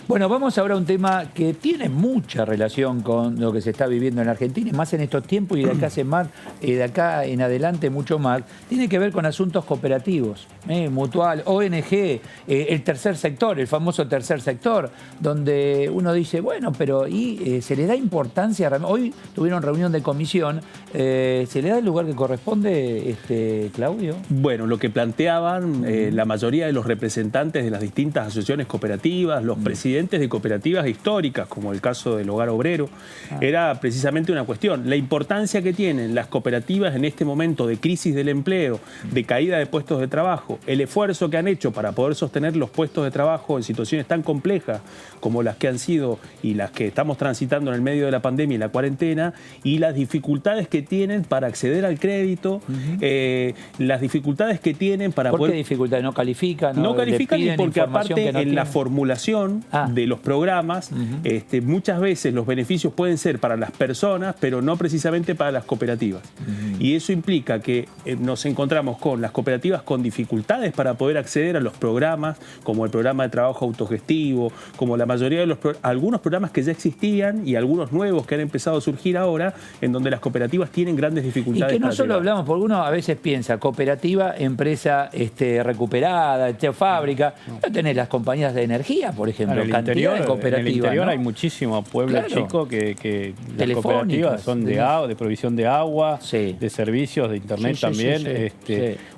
Bueno, vamos ahora a un tema que tiene mucha relación con lo que se está viviendo en Argentina, y más en estos tiempos y de acá en adelante mucho más. Tiene que ver con asuntos cooperativos, mutual, ONG, el tercer sector, el famoso tercer sector, donde uno dice, bueno, pero ¿se le da importancia? Hoy tuvieron reunión de comisión, ¿se le da el lugar que corresponde, Claudio? Bueno, lo que planteaban la mayoría de los representantes de las distintas asociaciones cooperativas, los presidentes de cooperativas históricas, como el caso del Hogar Obrero, era precisamente una cuestión. La importancia que tienen las cooperativas en este momento de crisis del empleo, de caída de puestos de trabajo, el esfuerzo que han hecho para poder sostener los puestos de trabajo en situaciones tan complejas como las que han sido y las que estamos transitando en el medio de la pandemia y la cuarentena, y las dificultades que tienen para acceder al crédito, las dificultades que tienen para poder... ¿Por qué dificultades? ¿No califican? No califican, y porque aparte en la formulación de los programas, muchas veces los beneficios pueden ser para las personas, pero no precisamente para las cooperativas. Y eso implica que nos encontramos con las cooperativas con dificultades para poder acceder a los programas, como el programa de trabajo autogestivo, como la mayoría de algunos programas que ya existían y algunos nuevos que han empezado a surgir ahora, en donde las cooperativas tienen grandes dificultades. Y que no solo hablamos, porque uno a veces piensa cooperativa, empresa recuperada, fábrica, no tenés las compañías de energía, por ejemplo. En el interior hay muchísimo pueblo chico que las cooperativas son de provisión de agua, de servicios, de internet también.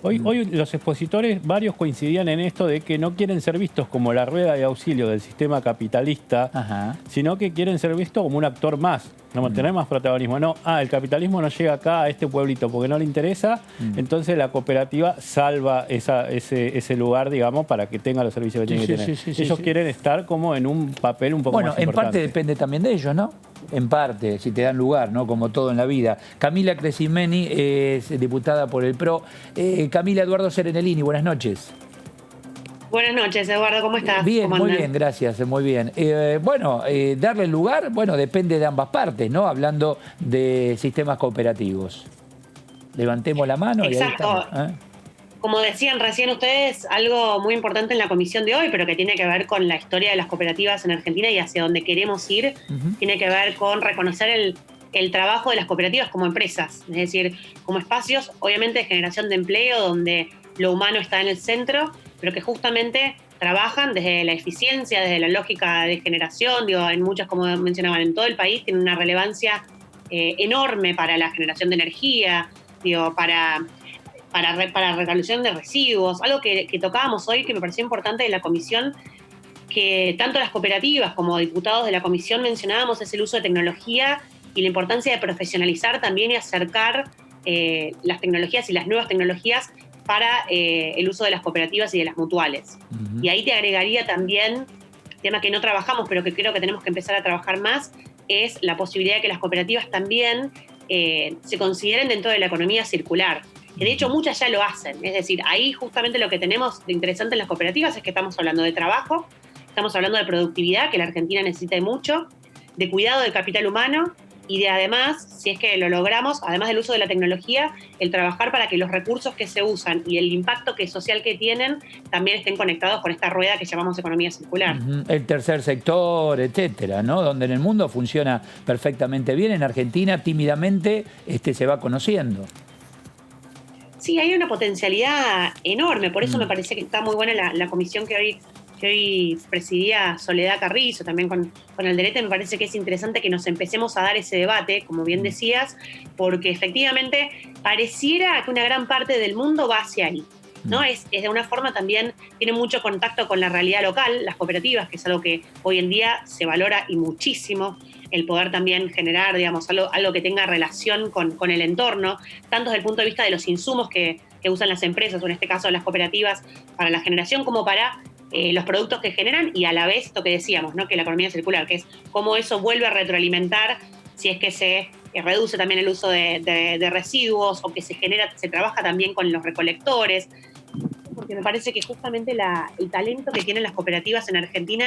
Hoy los expositores, varios coincidían en esto de que no quieren ser vistos como la rueda de auxilio del sistema capitalista, sino que quieren ser vistos como un actor más. No tener más protagonismo. No, el capitalismo no llega acá a este pueblito porque no le interesa, entonces la cooperativa salva ese lugar, digamos, para que tenga los servicios que tiene que tener. Ellos quieren estar como en un papel un poco más importante. Bueno, en parte depende también de ellos, ¿no? En parte, si te dan lugar, ¿no? Como todo en la vida. Camila Crescimeni es diputada por el PRO. Camila, Eduardo Serenellini, buenas noches. Buenas noches, Eduardo, ¿cómo estás? Bien, muy bien, gracias, muy bien. Darle lugar, depende de ambas partes, ¿no? Hablando de sistemas cooperativos. Levantemos la mano. Exacto. Y ahí estamos, Como decían recién ustedes, algo muy importante en la comisión de hoy, pero que tiene que ver con la historia de las cooperativas en Argentina y hacia dónde queremos ir, tiene que ver con reconocer el trabajo de las cooperativas como empresas, es decir, como espacios, obviamente, de generación de empleo, donde lo humano está en el centro, pero que justamente trabajan desde la eficiencia, desde la lógica de generación, en muchas, como mencionaban, en todo el país, tienen una relevancia enorme para la generación de energía, para resolución de residuos, algo que tocábamos hoy que me pareció importante de la comisión, que tanto las cooperativas como diputados de la comisión mencionábamos, es el uso de tecnología y la importancia de profesionalizar también y acercar las tecnologías y las nuevas tecnologías para el uso de las cooperativas y de las mutuales. Y ahí te agregaría también, tema que no trabajamos, pero que creo que tenemos que empezar a trabajar más, es la posibilidad de que las cooperativas también se consideren dentro de la economía circular. Que de hecho muchas ya lo hacen. Es decir, ahí justamente lo que tenemos de interesante en las cooperativas es que estamos hablando de trabajo, estamos hablando de productividad, que la Argentina necesita mucho, de cuidado del capital humano, y de además, si es que lo logramos, además del uso de la tecnología, el trabajar para que los recursos que se usan y el impacto social que tienen también estén conectados con esta rueda que llamamos economía circular. El tercer sector, etcétera, ¿no? Donde en el mundo funciona perfectamente bien, en Argentina tímidamente se va conociendo. Sí, hay una potencialidad enorme, por eso me parece que está muy buena la comisión que hoy presidía Soledad Carrizo, también con Alderete. Me parece que es interesante que nos empecemos a dar ese debate, como bien decías, porque efectivamente pareciera que una gran parte del mundo va hacia ahí, ¿no? Es de una forma también, tiene mucho contacto con la realidad local, las cooperativas, que es algo que hoy en día se valora y muchísimo, el poder también generar, digamos, algo que tenga relación con el entorno, tanto desde el punto de vista de los insumos que usan las empresas, o en este caso las cooperativas, para la generación como para los productos que generan, y a la vez esto que decíamos, ¿no? Que la economía circular, que es cómo eso vuelve a retroalimentar si es que se reduce también el uso de residuos, o que se trabaja también con los recolectores, porque me parece que justamente el talento que tienen las cooperativas en Argentina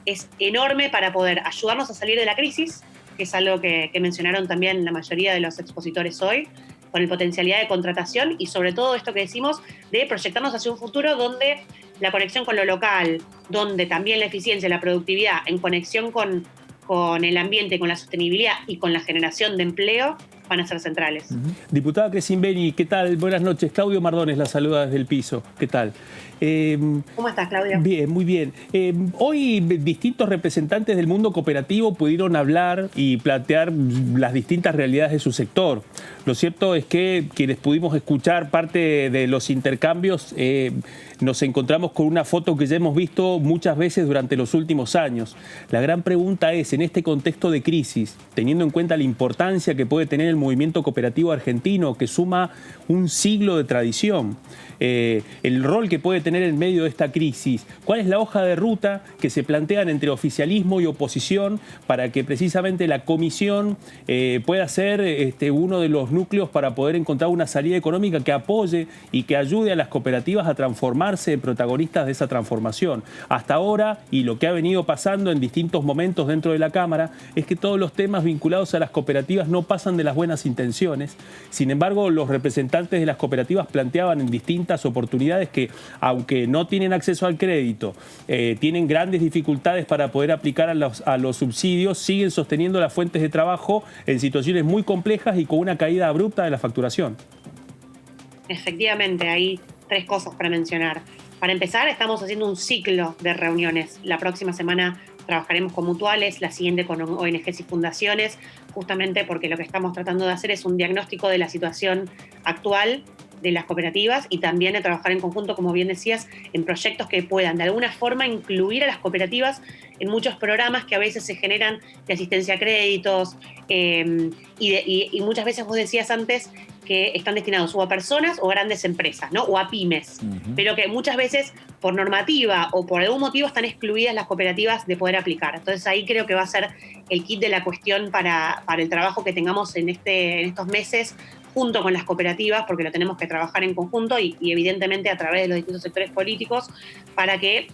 es enorme para poder ayudarnos a salir de la crisis, que es algo que mencionaron también la mayoría de los expositores hoy, con la potencialidad de contratación y sobre todo esto que decimos de proyectarnos hacia un futuro donde la conexión con lo local, donde también la eficiencia y la productividad en conexión con el ambiente, con la sostenibilidad y con la generación de empleo van a ser centrales. Diputada Crescimbeni, ¿qué tal? Buenas noches. Claudio Mardones la saluda desde el piso. ¿Qué tal? ¿Cómo estás, Claudio? Bien, muy bien. Hoy distintos representantes del mundo cooperativo pudieron hablar y plantear las distintas realidades de su sector. Lo cierto es que quienes pudimos escuchar parte de los intercambios nos encontramos con una foto que ya hemos visto muchas veces durante los últimos años. La gran pregunta es, en este contexto de crisis, teniendo en cuenta la importancia que puede tener el movimiento cooperativo argentino, que suma un siglo de tradición, el rol que puede tener en medio de esta crisis, ¿cuál es la hoja de ruta que se plantean entre oficialismo y oposición para que precisamente la comisión pueda ser uno de los núcleos para poder encontrar una salida económica que apoye y que ayude a las cooperativas a transformarse en protagonistas de esa transformación? Hasta ahora, y lo que ha venido pasando en distintos momentos dentro de la Cámara, es que todos los temas vinculados a las cooperativas no pasan de las buenas intenciones. Sin embargo, los representantes de las cooperativas planteaban en distintas oportunidades que, aunque no tienen acceso al crédito, tienen grandes dificultades para poder aplicar a los subsidios, siguen sosteniendo las fuentes de trabajo en situaciones muy complejas y con una caída abrupta de la facturación. Efectivamente, hay tres cosas para mencionar. Para empezar, estamos haciendo un ciclo de reuniones. La próxima semana trabajaremos con mutuales, la siguiente con ONGs y fundaciones, justamente porque lo que estamos tratando de hacer es un diagnóstico de la situación actual de las cooperativas y también de trabajar en conjunto, como bien decías, en proyectos que puedan de alguna forma incluir a las cooperativas en muchos programas que a veces se generan de asistencia a créditos y muchas veces vos decías antes que están destinados o a personas o a grandes empresas, ¿no? O a pymes, pero que muchas veces por normativa o por algún motivo están excluidas las cooperativas de poder aplicar. Entonces ahí creo que va a ser el kit de la cuestión para el trabajo que tengamos en estos meses junto con las cooperativas, porque lo tenemos que trabajar en conjunto y evidentemente a través de los distintos sectores políticos para que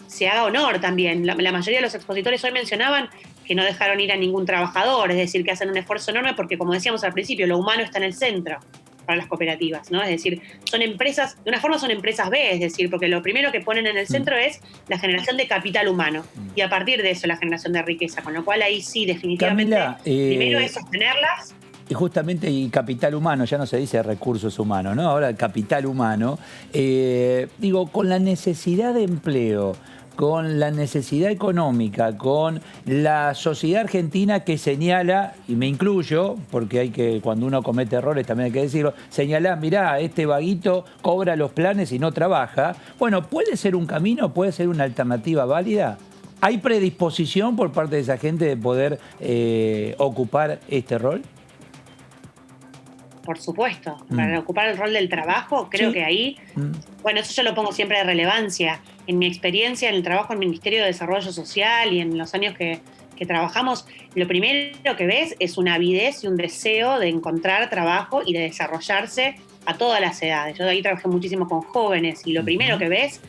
se haga honor también. La mayoría de los expositores hoy mencionaban que no dejaron ir a ningún trabajador, es decir, que hacen un esfuerzo enorme porque, como decíamos al principio, lo humano está en el centro para las cooperativas, ¿no? Es decir, son empresas, de una forma son empresas B, es decir, porque lo primero que ponen en el centro es la generación de capital humano y a partir de eso la generación de riqueza, con lo cual ahí sí, definitivamente, Camila, primero es sostenerlas. Y justamente, y capital humano, ya no se dice recursos humanos, ¿no? Ahora el capital humano, digo, con la necesidad de empleo, con la necesidad económica, con la sociedad argentina que señala, y me incluyo, porque cuando uno comete errores también hay que decirlo, señala, mirá, este vaguito cobra los planes y no trabaja. Bueno, ¿puede ser un camino, puede ser una alternativa válida? ¿Hay predisposición por parte de esa gente de poder ocupar este rol? Por supuesto, para ocupar el rol del trabajo, creo que ahí, bueno, eso yo lo pongo siempre de relevancia. En mi experiencia en el trabajo en el Ministerio de Desarrollo Social y en los años que trabajamos, lo primero que ves es una avidez y un deseo de encontrar trabajo y de desarrollarse a todas las edades. Yo de ahí trabajé muchísimo con jóvenes y lo primero que ves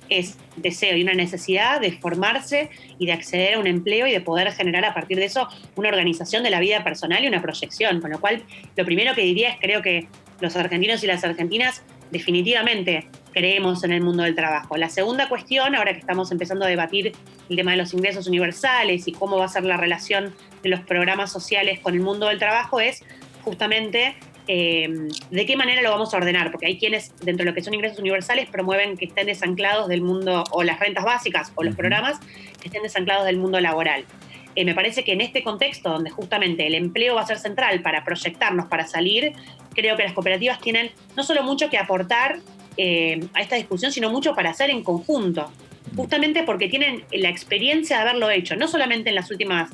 es deseo y una necesidad de formarse y de acceder a un empleo y de poder generar a partir de eso una organización de la vida personal y una proyección. Con lo cual, lo primero que diría es creo que los argentinos y las argentinas definitivamente creemos en el mundo del trabajo. La segunda cuestión, ahora que estamos empezando a debatir el tema de los ingresos universales y cómo va a ser la relación de los programas sociales con el mundo del trabajo, es justamente de qué manera lo vamos a ordenar, porque hay quienes, dentro de lo que son ingresos universales, promueven que estén desanclados del mundo, o las rentas básicas, o los programas que estén desanclados del mundo laboral. Me parece que en este contexto, donde justamente el empleo va a ser central para proyectarnos, para salir, creo que las cooperativas tienen no solo mucho que aportar a esta discusión, sino mucho para hacer en conjunto. Justamente porque tienen la experiencia de haberlo hecho, no solamente en los últimos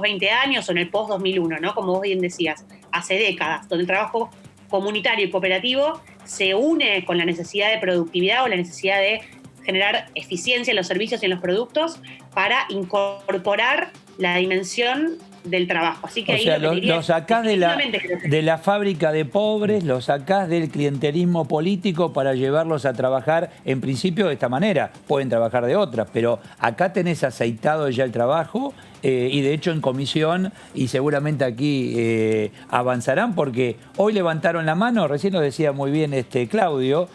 20 años o en el post-2001, ¿no? Como vos bien decías, hace décadas, donde el trabajo comunitario y cooperativo se une con la necesidad de productividad o la necesidad de generar eficiencia en los servicios y en los productos para incorporar la dimensión del trabajo. Así que o ahí sea, lo sacás de la fábrica de pobres, lo sacás del clientelismo político para llevarlos a trabajar, en principio, de esta manera. Pueden trabajar de otras, pero acá tenés aceitado ya el trabajo y de hecho en comisión, y seguramente aquí avanzarán, porque hoy levantaron la mano, recién lo decía muy bien Claudio,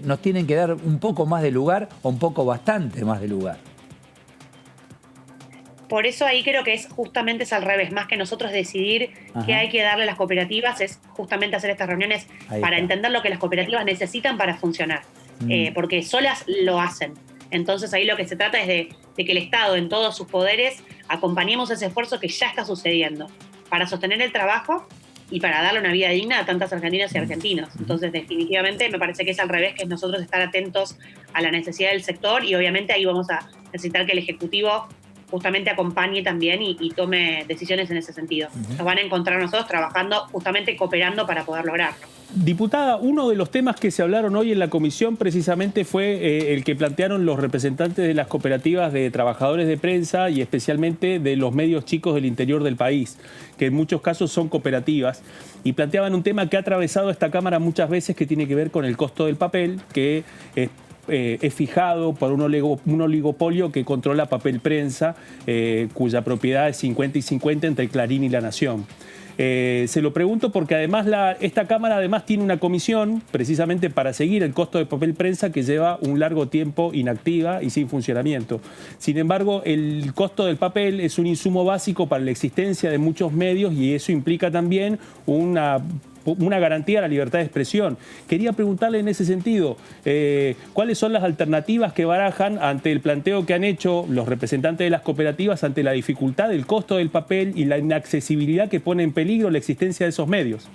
nos tienen que dar un poco más de lugar, o un poco bastante más de lugar. Por eso ahí creo que es al revés, más que nosotros decidir qué hay que darle a las cooperativas, es justamente hacer estas reuniones para entender lo que las cooperativas necesitan para funcionar, porque solas lo hacen. Entonces ahí lo que se trata es de que el Estado, en todos sus poderes, acompañemos ese esfuerzo que ya está sucediendo para sostener el trabajo y para darle una vida digna a tantas argentinas y argentinos. Entonces, definitivamente me parece que es al revés, que es nosotros estar atentos a la necesidad del sector, y obviamente ahí vamos a necesitar que el Ejecutivo justamente acompañe también y tome decisiones en ese sentido. Nos van a encontrar nosotros trabajando, justamente cooperando para poder lograrlo. Diputada, uno de los temas que se hablaron hoy en la comisión precisamente fue el que plantearon los representantes de las cooperativas de trabajadores de prensa y especialmente de los medios chicos del interior del país, que en muchos casos son cooperativas, y planteaban un tema que ha atravesado esta Cámara muchas veces, que tiene que ver con el costo del papel, que es fijado por un oligopolio que controla Papel Prensa, cuya propiedad es 50 y 50 entre Clarín y La Nación. Se lo pregunto porque además esta Cámara además tiene una comisión precisamente para seguir el costo de Papel Prensa, que lleva un largo tiempo inactiva y sin funcionamiento. Sin embargo, el costo del papel es un insumo básico para la existencia de muchos medios, y eso implica también una garantía a la libertad de expresión. Quería preguntarle en ese sentido, ¿cuáles son las alternativas que barajan ante el planteo que han hecho los representantes de las cooperativas ante la dificultad del costo del papel y la inaccesibilidad que pone en peligro la existencia de esos medios?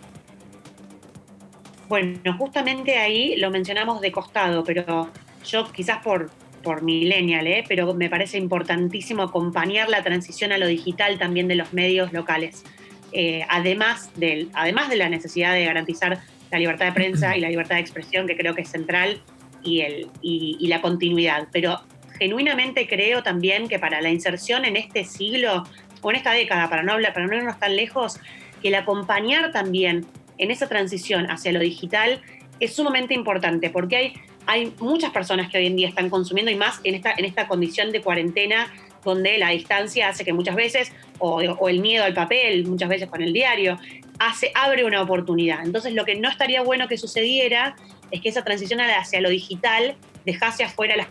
Bueno, justamente ahí lo mencionamos de costado, pero yo quizás por millennial, pero me parece importantísimo acompañar la transición a lo digital también de los medios locales. Además de la necesidad de garantizar la libertad de prensa y la libertad de expresión, que creo que es central, y la continuidad. Pero genuinamente creo también que para la inserción en este siglo, o en esta década, para no irnos tan lejos, que el acompañar también en esa transición hacia lo digital es sumamente importante, porque hay muchas personas que hoy en día están consumiendo, y más en esta condición de cuarentena, donde la distancia hace que muchas veces, o el miedo al papel, muchas veces con el diario, abre una oportunidad. Entonces, lo que no estaría bueno que sucediera es que esa transición hacia lo digital dejase afuera las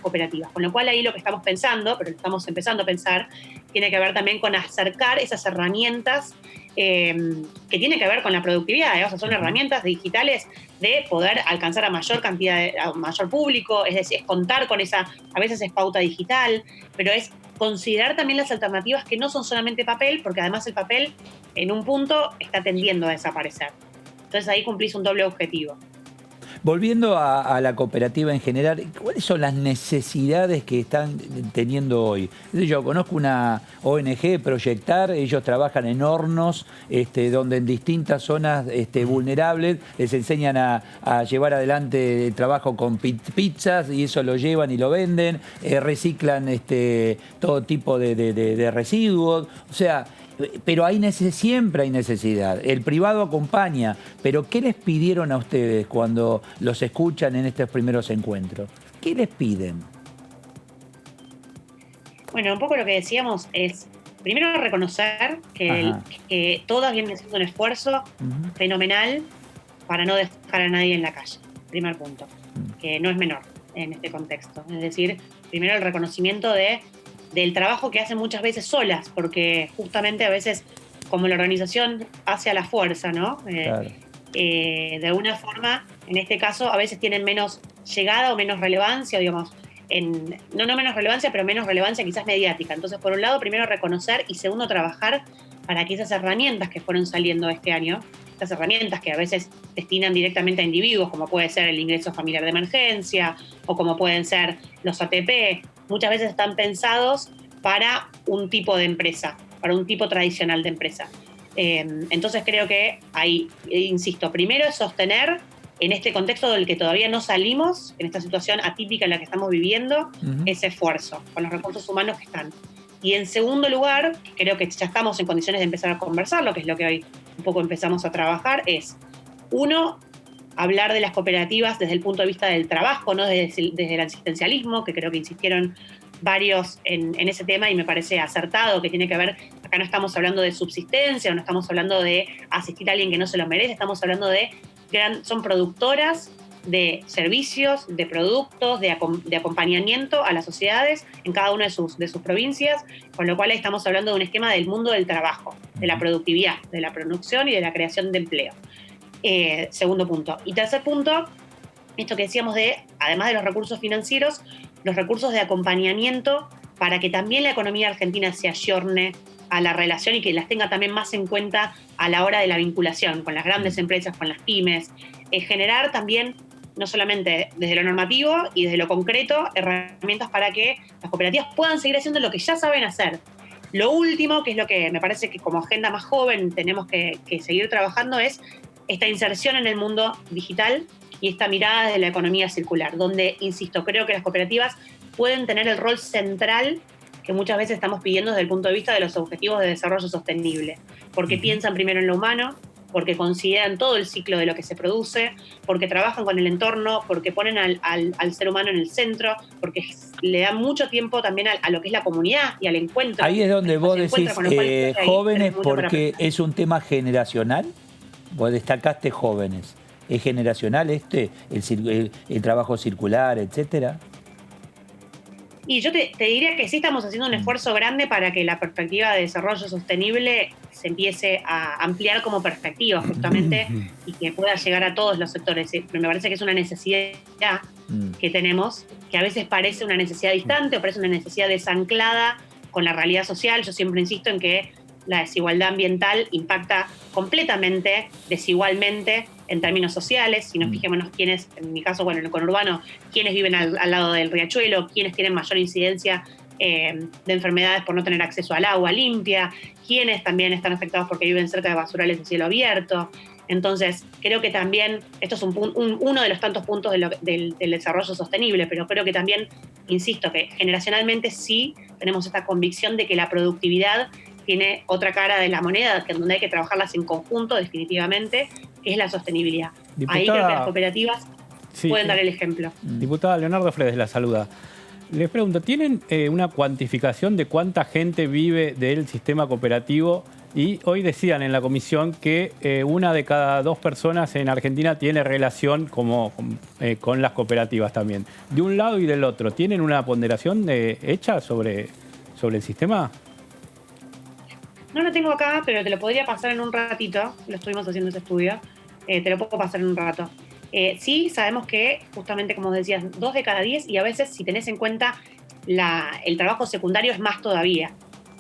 cooperativas. Con lo cual, ahí lo que estamos pensando, pero lo estamos empezando a pensar, tiene que ver también con acercar esas herramientas que tienen que ver con la productividad. O sea, son herramientas digitales de poder alcanzar a mayor cantidad, a mayor público, es decir, es contar con esa, a veces es pauta digital, pero es considerar también las alternativas que no son solamente papel, porque además el papel en un punto está tendiendo a desaparecer. Entonces ahí cumplís un doble objetivo. Volviendo a la cooperativa en general, ¿cuáles son las necesidades que están teniendo hoy? Yo conozco una ONG, Proyectar, ellos trabajan en hornos, donde en distintas zonas vulnerables les enseñan a llevar adelante el trabajo con pizzas, y eso lo llevan y lo venden, reciclan todo tipo de residuos, o sea, pero siempre hay necesidad. El privado acompaña, pero ¿qué les pidieron a ustedes cuando los escuchan en estos primeros encuentros? ¿Qué les piden? Bueno, un poco lo que decíamos es, primero reconocer que todas vienen haciendo un esfuerzo fenomenal para no dejar a nadie en la calle. Primer punto, que no es menor en este contexto. Es decir, primero el reconocimiento del trabajo que hacen muchas veces solas, porque justamente a veces, como la organización hace a la fuerza, ¿no? Claro. De alguna forma, en este caso, a veces tienen menos llegada o menos relevancia, digamos, no menos relevancia, pero menos relevancia quizás mediática. Entonces, por un lado, primero reconocer y segundo, trabajar para que esas herramientas que fueron saliendo este año, estas herramientas que a veces destinan directamente a individuos, como puede ser el ingreso familiar de emergencia o como pueden ser los ATP, muchas veces están pensados para un tipo de empresa, para un tipo tradicional de empresa. Entonces creo que ahí, insisto, primero es sostener en este contexto del que todavía no salimos, en esta situación atípica en la que estamos viviendo, ese esfuerzo con los recursos humanos que están. Y en segundo lugar, creo que ya estamos en condiciones de empezar a conversarlo, que es lo que hoy un poco empezamos a trabajar, es, uno, hablar de las cooperativas desde el punto de vista del trabajo, no desde el asistencialismo, que creo que insistieron varios en ese tema y me parece acertado, que tiene que ver, acá no estamos hablando de subsistencia, no estamos hablando de asistir a alguien que no se lo merece, estamos hablando de, son productoras de servicios, de productos, de acompañamiento a las sociedades en cada una de sus provincias, con lo cual estamos hablando de un esquema del mundo del trabajo, de la productividad, de la producción y de la creación de empleo. Segundo punto. Y tercer punto, esto que decíamos además de los recursos financieros, los recursos de acompañamiento para que también la economía argentina se ayorne a la relación y que las tenga también más en cuenta a la hora de la vinculación con las grandes empresas, con las pymes. Generar también, no solamente desde lo normativo y desde lo concreto, herramientas para que las cooperativas puedan seguir haciendo lo que ya saben hacer. Lo último, que es lo que me parece que como agenda más joven tenemos que seguir trabajando, es esta inserción en el mundo digital y esta mirada de la economía circular, donde, insisto, creo que las cooperativas pueden tener el rol central que muchas veces estamos pidiendo desde el punto de vista de los objetivos de desarrollo sostenible, porque piensan primero en lo humano, porque consideran todo el ciclo de lo que se produce, porque trabajan con el entorno, porque ponen al ser humano en el centro, porque le dan mucho tiempo también a lo que es la comunidad y al encuentro. Ahí es donde vos decís jóvenes, porque es un tema generacional. Vos destacaste jóvenes. ¿Es generacional el trabajo circular, etcétera? Y yo te diría que sí estamos haciendo un esfuerzo grande para que la perspectiva de desarrollo sostenible se empiece a ampliar como perspectiva, justamente, y que pueda llegar a todos los sectores. Me parece que es una necesidad que tenemos, que a veces parece una necesidad distante o parece una necesidad desanclada con la realidad social. Yo siempre insisto en que la desigualdad ambiental impacta completamente, desigualmente, en términos sociales. Si nos fijémonos quiénes, en mi caso, bueno, en el conurbano, quiénes viven al lado del riachuelo, quiénes tienen mayor incidencia de enfermedades por no tener acceso al agua limpia, quiénes también están afectados porque viven cerca de basurales de cielo abierto. Entonces, creo que también, esto es uno de los tantos puntos del desarrollo sostenible, pero creo que también, insisto, que generacionalmente sí tenemos esta convicción de que la productividad tiene otra cara de la moneda, que donde hay que trabajarlas en conjunto, definitivamente, que es la sostenibilidad. Diputada, ahí creo que las cooperativas pueden dar el ejemplo. Diputada Leonardo Fredes, la saluda. Les pregunto, ¿tienen una cuantificación de cuánta gente vive del sistema cooperativo? Y hoy decían en la comisión que una de cada 2 personas en Argentina tiene relación con las cooperativas también. De un lado y del otro, ¿tienen una ponderación hecha sobre el sistema? No lo tengo acá, pero te lo podría pasar en un ratito. Lo estuvimos haciendo ese estudio. Te lo puedo pasar en un rato. Sí, sabemos que, justamente como decías, 2 de cada 10, y a veces, si tenés en cuenta el trabajo secundario, es más todavía.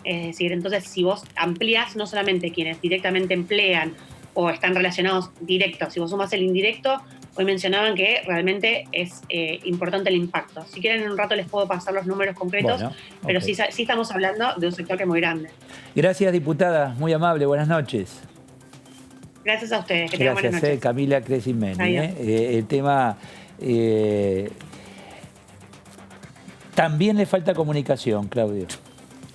Es decir, entonces, si vos amplías no solamente quienes directamente emplean o están relacionados directos, si vos sumas el indirecto, hoy mencionaban que realmente es importante el impacto. Si quieren, en un rato les puedo pasar los números concretos, bueno, pero sí estamos hablando de un sector que es muy grande. Gracias, diputada. Muy amable. Buenas noches. Gracias a ustedes. Que tengan buenas Gracias, noches. Camila Crescimeni. El tema... también le falta comunicación, Claudio.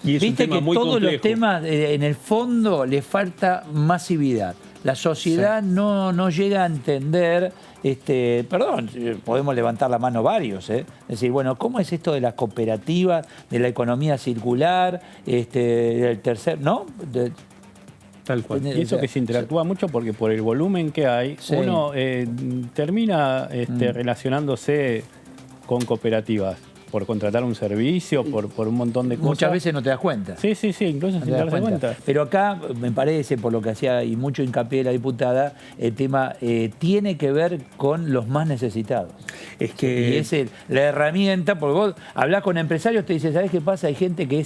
Y es Viste un tema que muy todos complejo. los temas, en el fondo, le falta masividad. la sociedad no llega a entender, perdón, podemos levantar la mano varios, Es decir, bueno, ¿cómo es esto de las cooperativas, de la economía circular, del tercer, ¿no? Tal cual. Y eso que se interactúa mucho porque por el volumen que hay, uno termina relacionándose con cooperativas. Por contratar un servicio, por un montón de cosas. Muchas veces no te das cuenta. Sí, incluso sin darse cuenta. Pero acá, me parece, por lo que hacía y mucho hincapié la diputada, el tema tiene que ver con los más necesitados. Es que... Y es la herramienta, porque vos hablás con empresarios, te dicen, ¿sabés qué pasa? Hay gente que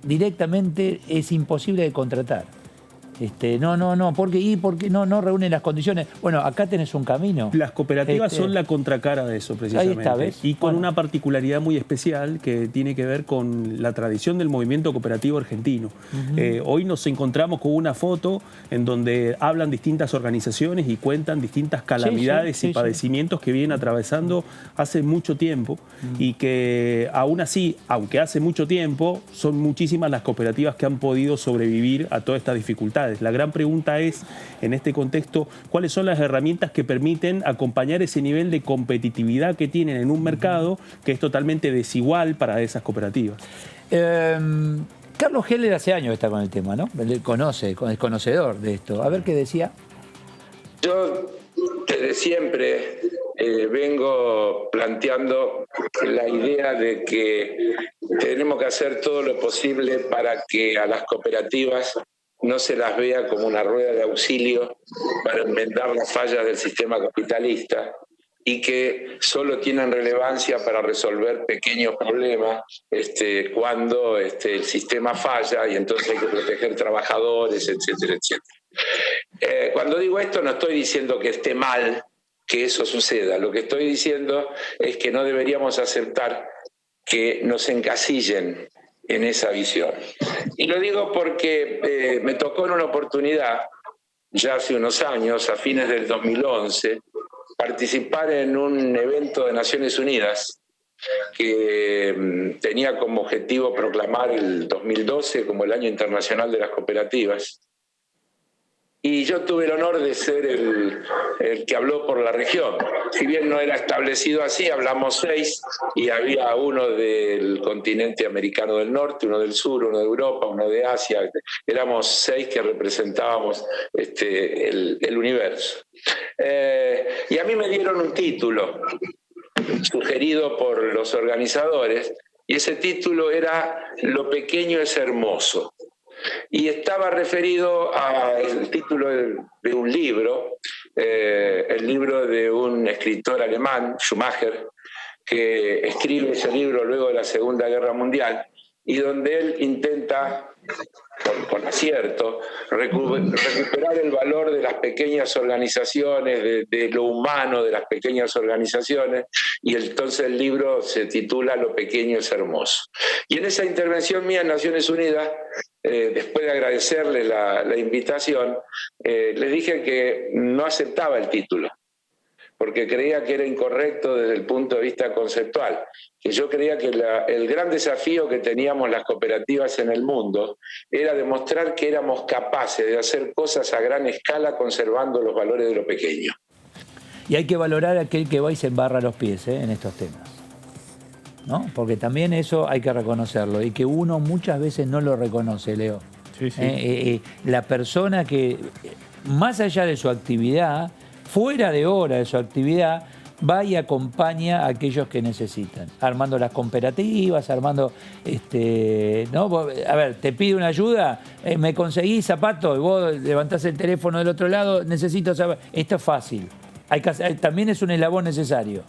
directamente es imposible de contratar. Porque no reúnen las condiciones. Bueno, acá tenés un camino. Las cooperativas son la contracara de eso, precisamente. Ahí está, ¿ves? Y con una particularidad muy especial que tiene que ver con la tradición del movimiento cooperativo argentino. Hoy nos encontramos con una foto en donde hablan distintas organizaciones y cuentan distintas calamidades y padecimientos que vienen atravesando hace mucho tiempo y que aún así, aunque hace mucho tiempo, son muchísimas las cooperativas que han podido sobrevivir a todas estas dificultades. La gran pregunta es, en este contexto, ¿cuáles son las herramientas que permiten acompañar ese nivel de competitividad que tienen en un mercado que es totalmente desigual para esas cooperativas? Carlos Heller hace años está con el tema, ¿no? Él es conocedor de esto. A ver qué decía. Yo desde siempre vengo planteando la idea de que tenemos que hacer todo lo posible para que a las cooperativas no se las vea como una rueda de auxilio para enmendar las fallas del sistema capitalista y que solo tienen relevancia para resolver pequeños problemas cuando el sistema falla y entonces hay que proteger trabajadores, etcétera, etcétera. Cuando digo esto no estoy diciendo que esté mal que eso suceda, lo que estoy diciendo es que no deberíamos aceptar que nos encasillen en esa visión. Y lo digo porque me tocó en una oportunidad, ya hace unos años, a fines del 2011, participar en un evento de Naciones Unidas que tenía como objetivo proclamar el 2012 como el Año Internacional de las Cooperativas. Y yo tuve el honor de ser el que habló por la región. Si bien no era establecido así, hablamos 6 y había uno del continente americano del norte, uno del sur, uno de Europa, uno de Asia. Éramos 6 que representábamos el universo. Y a mí me dieron un título sugerido por los organizadores y ese título era "Lo pequeño es hermoso". Y estaba referido al título de un libro, el libro de un escritor alemán, Schumacher, que escribe ese libro luego de la Segunda Guerra Mundial y donde él intenta, con acierto, recuperar el valor de las pequeñas organizaciones, de lo humano de las pequeñas organizaciones, y entonces el libro se titula "Lo pequeño es hermoso". Y en esa intervención mía en Naciones Unidas, después de agradecerle la invitación, les dije que no aceptaba el título, porque creía que era incorrecto desde el punto de vista conceptual, que yo creía que el gran desafío que teníamos las cooperativas en el mundo era demostrar que éramos capaces de hacer cosas a gran escala conservando los valores de lo pequeño. Y hay que valorar a aquel que va y se embarra los pies en estos temas, ¿no? Porque también eso hay que reconocerlo y que uno muchas veces no lo reconoce, Leo. Sí. La persona que, más allá de su actividad, fuera de hora de su actividad, va y acompaña a aquellos que necesitan, armando las cooperativas, armando, ¿no? A ver, te pide una ayuda, me conseguís zapatos, y vos levantás el teléfono del otro lado, necesito saber. Esto es fácil, también es un eslabón necesario,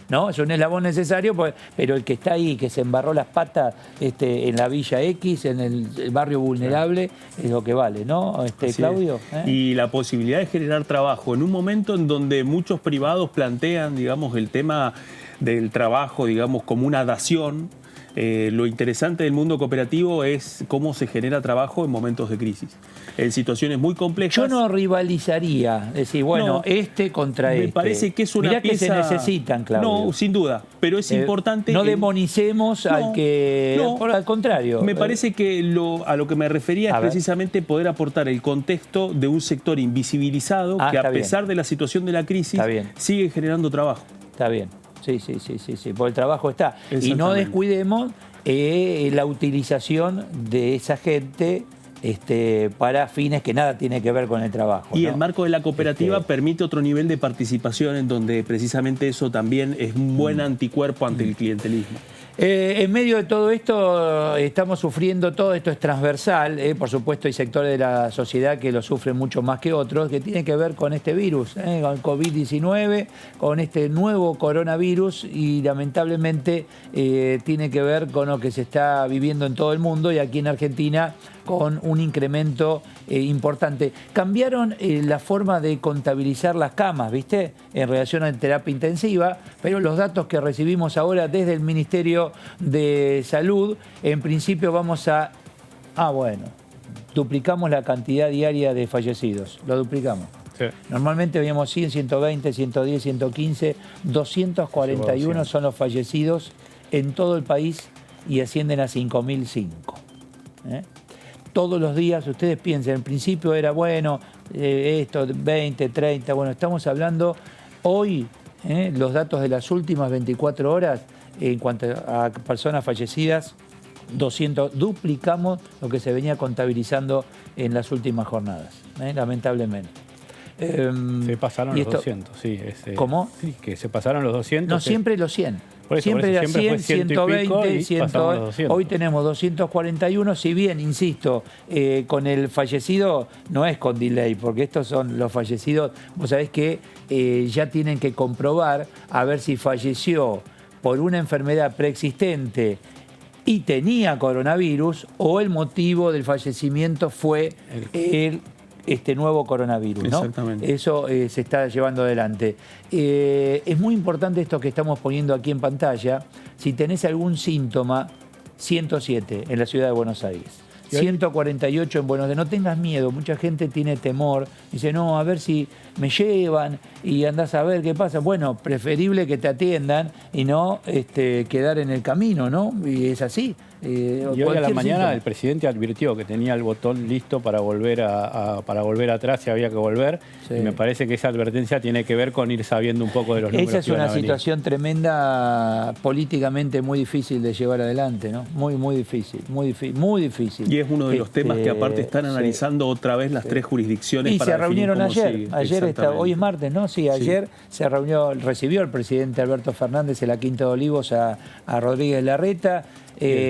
¿no? Es un eslabón necesario, pero el que está ahí, que se embarró las patas en la Villa X, en el barrio vulnerable, es lo que vale, ¿no? Claudio. Y la posibilidad de generar trabajo en un momento en donde muchos privados plantean, digamos, el tema del trabajo, digamos, como una dación. lo interesante del mundo cooperativo es cómo se genera trabajo en momentos de crisis, en situaciones muy complejas. Yo no rivalizaría, decir, bueno, No, este contra este. Me parece que es una Mirá pieza... que se necesitan, Claudio. No, sin duda, pero es importante... No demonicemos al que... No, al contrario. Me parece que a lo que me refería es precisamente poder aportar el contexto de un sector invisibilizado que a pesar de la situación de la crisis sigue generando trabajo. Está bien. Sí, porque el trabajo está. Y no descuidemos la utilización de esa gente para fines que nada tiene que ver con el trabajo. Y ¿no? el marco de la cooperativa permite otro nivel de participación en donde precisamente eso también es un buen anticuerpo ante el clientelismo. En medio de todo esto estamos sufriendo, todo esto es transversal, por supuesto hay sectores de la sociedad que lo sufren mucho más que otros, que tiene que ver con este virus, con el COVID-19, con este nuevo coronavirus y lamentablemente tiene que ver con lo que se está viviendo en todo el mundo y aquí en Argentina con un incremento importante. Cambiaron la forma de contabilizar las camas, ¿viste? En relación a la terapia intensiva, pero los datos que recibimos ahora desde el Ministerio de Salud, en principio vamos a... duplicamos la cantidad diaria de fallecidos, lo duplicamos. Sí. Normalmente veíamos 100, 120, 110, 115, 241 son los fallecidos en todo el país y ascienden a 5.005. Todos los días, ustedes piensen, en principio era bueno, esto, 20, 30, bueno, estamos hablando hoy, los datos de las últimas 24 horas, en cuanto a personas fallecidas, 200, duplicamos lo que se venía contabilizando en las últimas jornadas, lamentablemente. Se pasaron los 200, sí. ¿Cómo? Sí, que se pasaron los 200. No, siempre los 100. Por eso, siempre era 100, 120, 100. Hoy tenemos 241, si bien, insisto, con el fallecido no es con delay, porque estos son los fallecidos, vos sabés que ya tienen que comprobar a ver si falleció por una enfermedad preexistente y tenía coronavirus o el motivo del fallecimiento fue este nuevo coronavirus, ¿no? Exactamente. Eso se está llevando adelante. Es muy importante esto que estamos poniendo aquí en pantalla. Si tenés algún síntoma, 107 en la ciudad de Buenos Aires. 148 en Buenos Aires. No tengas miedo, mucha gente tiene temor. Dice, no, a ver si me llevan y andás a ver qué pasa. Bueno, preferible que te atiendan y no quedar en el camino, ¿no? Y es así. Y hoy a la mañana el presidente advirtió que tenía el botón listo para volver atrás si había que volver. Sí. Y me parece que esa advertencia tiene que ver con ir sabiendo un poco de los números. Esa es una situación tremenda, políticamente muy difícil de llevar adelante, ¿no? Muy difícil. Y es uno de los temas que aparte están analizando otra vez las tres jurisdicciones. Y para se reunieron ayer. Sigue. Hoy es martes, ¿no? Sí, ayer se recibió el presidente Alberto Fernández en la Quinta de Olivos a Rodríguez Larreta.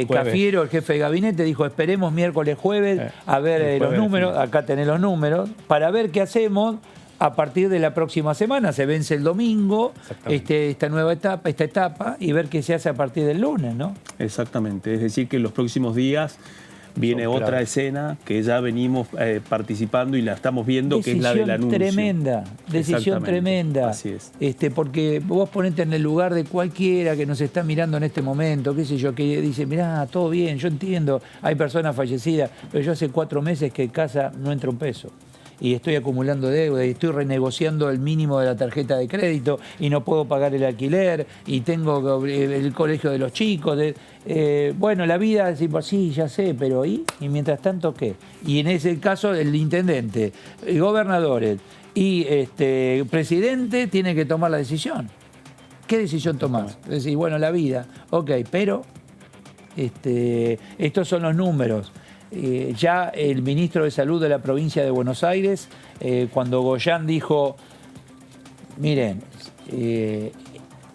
Cafiero, el jefe de gabinete, dijo esperemos miércoles, jueves a ver los números, acá tenés los números, para ver qué hacemos a partir de la próxima semana. Se vence el domingo esta nueva etapa, y ver qué se hace a partir del lunes, ¿no? Exactamente, es decir que en los próximos días viene otra escena que ya venimos participando y la estamos viendo, que es la del anuncio. Decisión tremenda. Así es. Porque vos ponete en el lugar de cualquiera que nos está mirando en este momento, qué sé yo, que dice, mirá, todo bien, yo entiendo, hay personas fallecidas, pero yo hace 4 meses que en casa no entra un peso. Y estoy acumulando deuda y estoy renegociando el mínimo de la tarjeta de crédito y no puedo pagar el alquiler y tengo el colegio de los chicos. Bueno, la vida, sí, ya sé, pero ¿y mientras tanto qué? Y en ese caso el intendente, gobernadores y presidente tienen que tomar la decisión. ¿Qué decisión tomás? Es decir, bueno, la vida, ok, pero estos son los números. Ya el ministro de Salud de la provincia de Buenos Aires, cuando Goyán dijo, miren,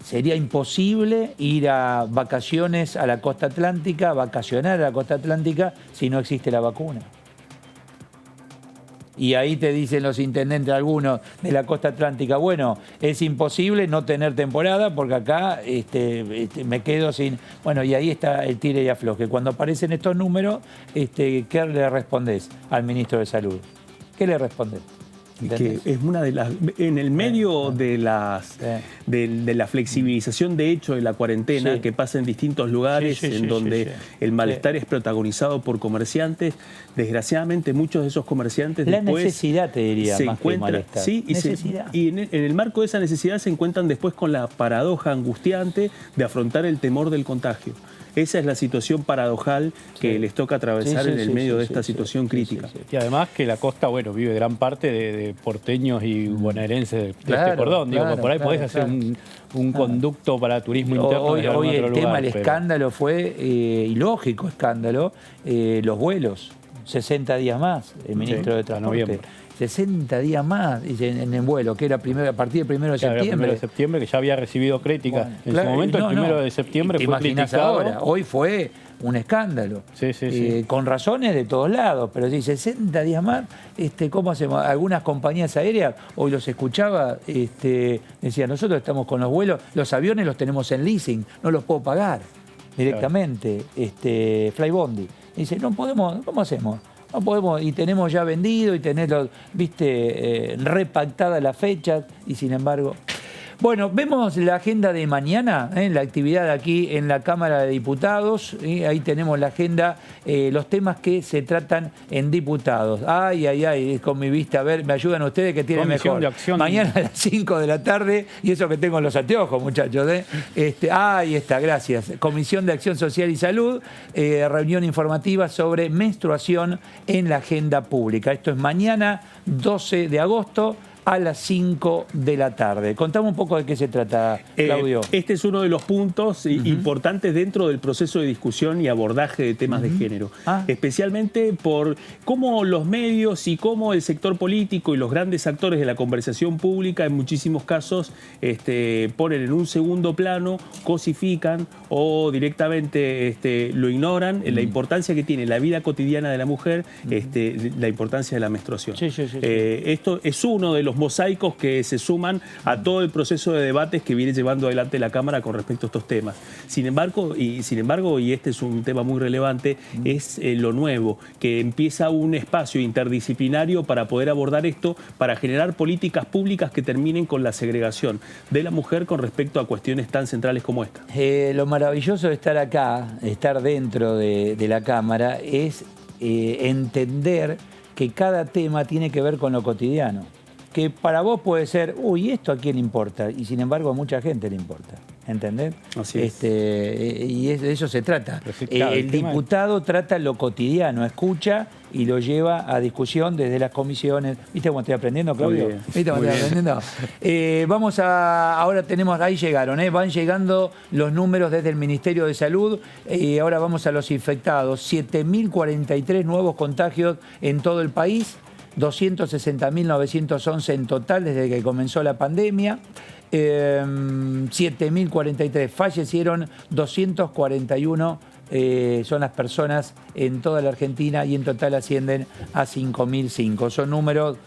sería imposible ir a vacaciones a la costa atlántica, vacacionar a la costa atlántica si no existe la vacuna. Y ahí te dicen los intendentes algunos de la costa atlántica, bueno, es imposible no tener temporada porque acá me quedo sin... Bueno, y ahí está el tire y afloje. Cuando aparecen estos números, ¿qué le respondés al ministro de Salud? ¿Qué le respondés? Que es una de las... En el medio de la flexibilización de hecho de la cuarentena, que pasa en distintos lugares, en donde el malestar es protagonizado por comerciantes, desgraciadamente muchos de esos comerciantes la después necesidad, te diría, se más que encuentran, malestar. sí, y en el marco de esa necesidad se encuentran después con la paradoja angustiante de afrontar el temor del contagio. Esa es la situación paradojal que les toca atravesar en el medio de esta situación crítica. Y además que la costa, bueno, vive gran parte de porteños y bonaerenses de este cordón. Digo, por ahí podés hacer un conducto para turismo interno. Hoy el tema, el escándalo fue, y lógico escándalo, los vuelos. 60 días más, el ministro de Transporte. 60 días más en el vuelo, que era a partir del 1 de septiembre. El 1 de septiembre, que ya había recibido crítica. En su momento, el 1 de septiembre fue criticado. Ahora, hoy fue un escándalo. Con razones de todos lados, pero sí, 60 días más, ¿cómo hacemos? Algunas compañías aéreas, hoy los escuchaba, decían, nosotros estamos con los vuelos, los aviones los tenemos en leasing, no los puedo pagar directamente, Flybondi. Dice, no podemos, ¿cómo hacemos? No podemos, y tenemos ya vendido y tenerlo, repactada la fecha, y sin embargo... Bueno, vemos la agenda de mañana, la actividad aquí en la Cámara de Diputados. Ahí tenemos la agenda, los temas que se tratan en diputados. Ay, con mi vista, a ver, me ayudan ustedes que tienen Comisión mejor. De acción. Mañana a las 5 de la tarde, y eso que tengo en los anteojos, muchachos. Ahí está, gracias. Comisión de Acción Social y Salud, reunión informativa sobre menstruación en la agenda pública. Esto es mañana, 12 de agosto. A las 5 de la tarde. Contame un poco de qué se trata, Claudio. Este es uno de los puntos importantes dentro del proceso de discusión y abordaje de temas de género. Especialmente por cómo los medios y cómo el sector político y los grandes actores de la conversación pública en muchísimos casos ponen en un segundo plano, cosifican o directamente lo ignoran, la importancia que tiene la vida cotidiana de la mujer, la importancia de la menstruación. Esto es uno de los mosaicos que se suman a todo el proceso de debates que viene llevando adelante la Cámara con respecto a estos temas. Sin embargo, y este es un tema muy relevante, es lo nuevo, que empieza un espacio interdisciplinario para poder abordar esto, para generar políticas públicas que terminen con la segregación de la mujer con respecto a cuestiones tan centrales como esta. Lo maravilloso de estar acá, estar dentro de la Cámara, es entender que cada tema tiene que ver con lo cotidiano. Que para vos puede ser, ¿esto a quién importa? Y sin embargo a mucha gente le importa, ¿entendés? Así es. Y de eso se trata. Sí, claro, el diputado trata lo cotidiano, escucha y lo lleva a discusión desde las comisiones. ¿Viste cómo estoy aprendiendo, Claudio? ¿Viste cómo estoy aprendiendo? Ahora tenemos, ahí llegaron, van llegando los números desde el Ministerio de Salud. Ahora vamos a los infectados. 7.043 nuevos contagios en todo el país. 260.911 en total desde que comenzó la pandemia. 7.043 fallecieron, 241 son las personas en toda la Argentina y en total ascienden a 5.005. Son números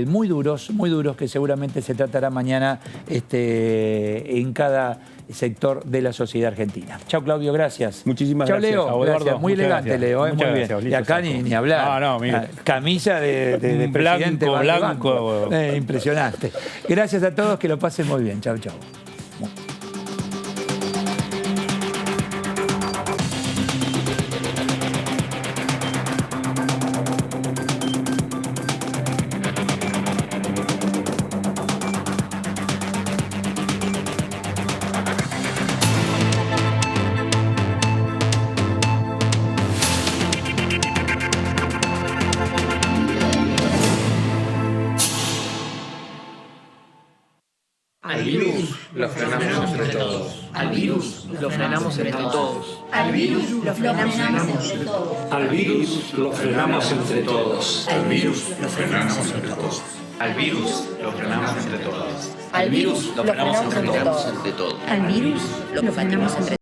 muy duros que seguramente se tratará mañana en cada sector de la sociedad argentina. Chao, Claudio, gracias. Muchísimas gracias. Leo, Eduardo, gracias. Muy elegante, gracias. Leo, muy bien. Gracias, y acá ni hablar. mire. Camisa de presidente blanco. Impresionante. Gracias a todos, que lo pasen muy bien. Chao, chao. Al virus lo frenamos entre todos. Al virus lo frenamos entre todos. Al virus lo frenamos entre todos. Al virus lo frenamos entre todos. Al virus lo frenamos entre todos. Al virus lo frenamos entre todos. Al virus lo frenamos entre todos. Entre todos. Al virus lo frenamos entre todos.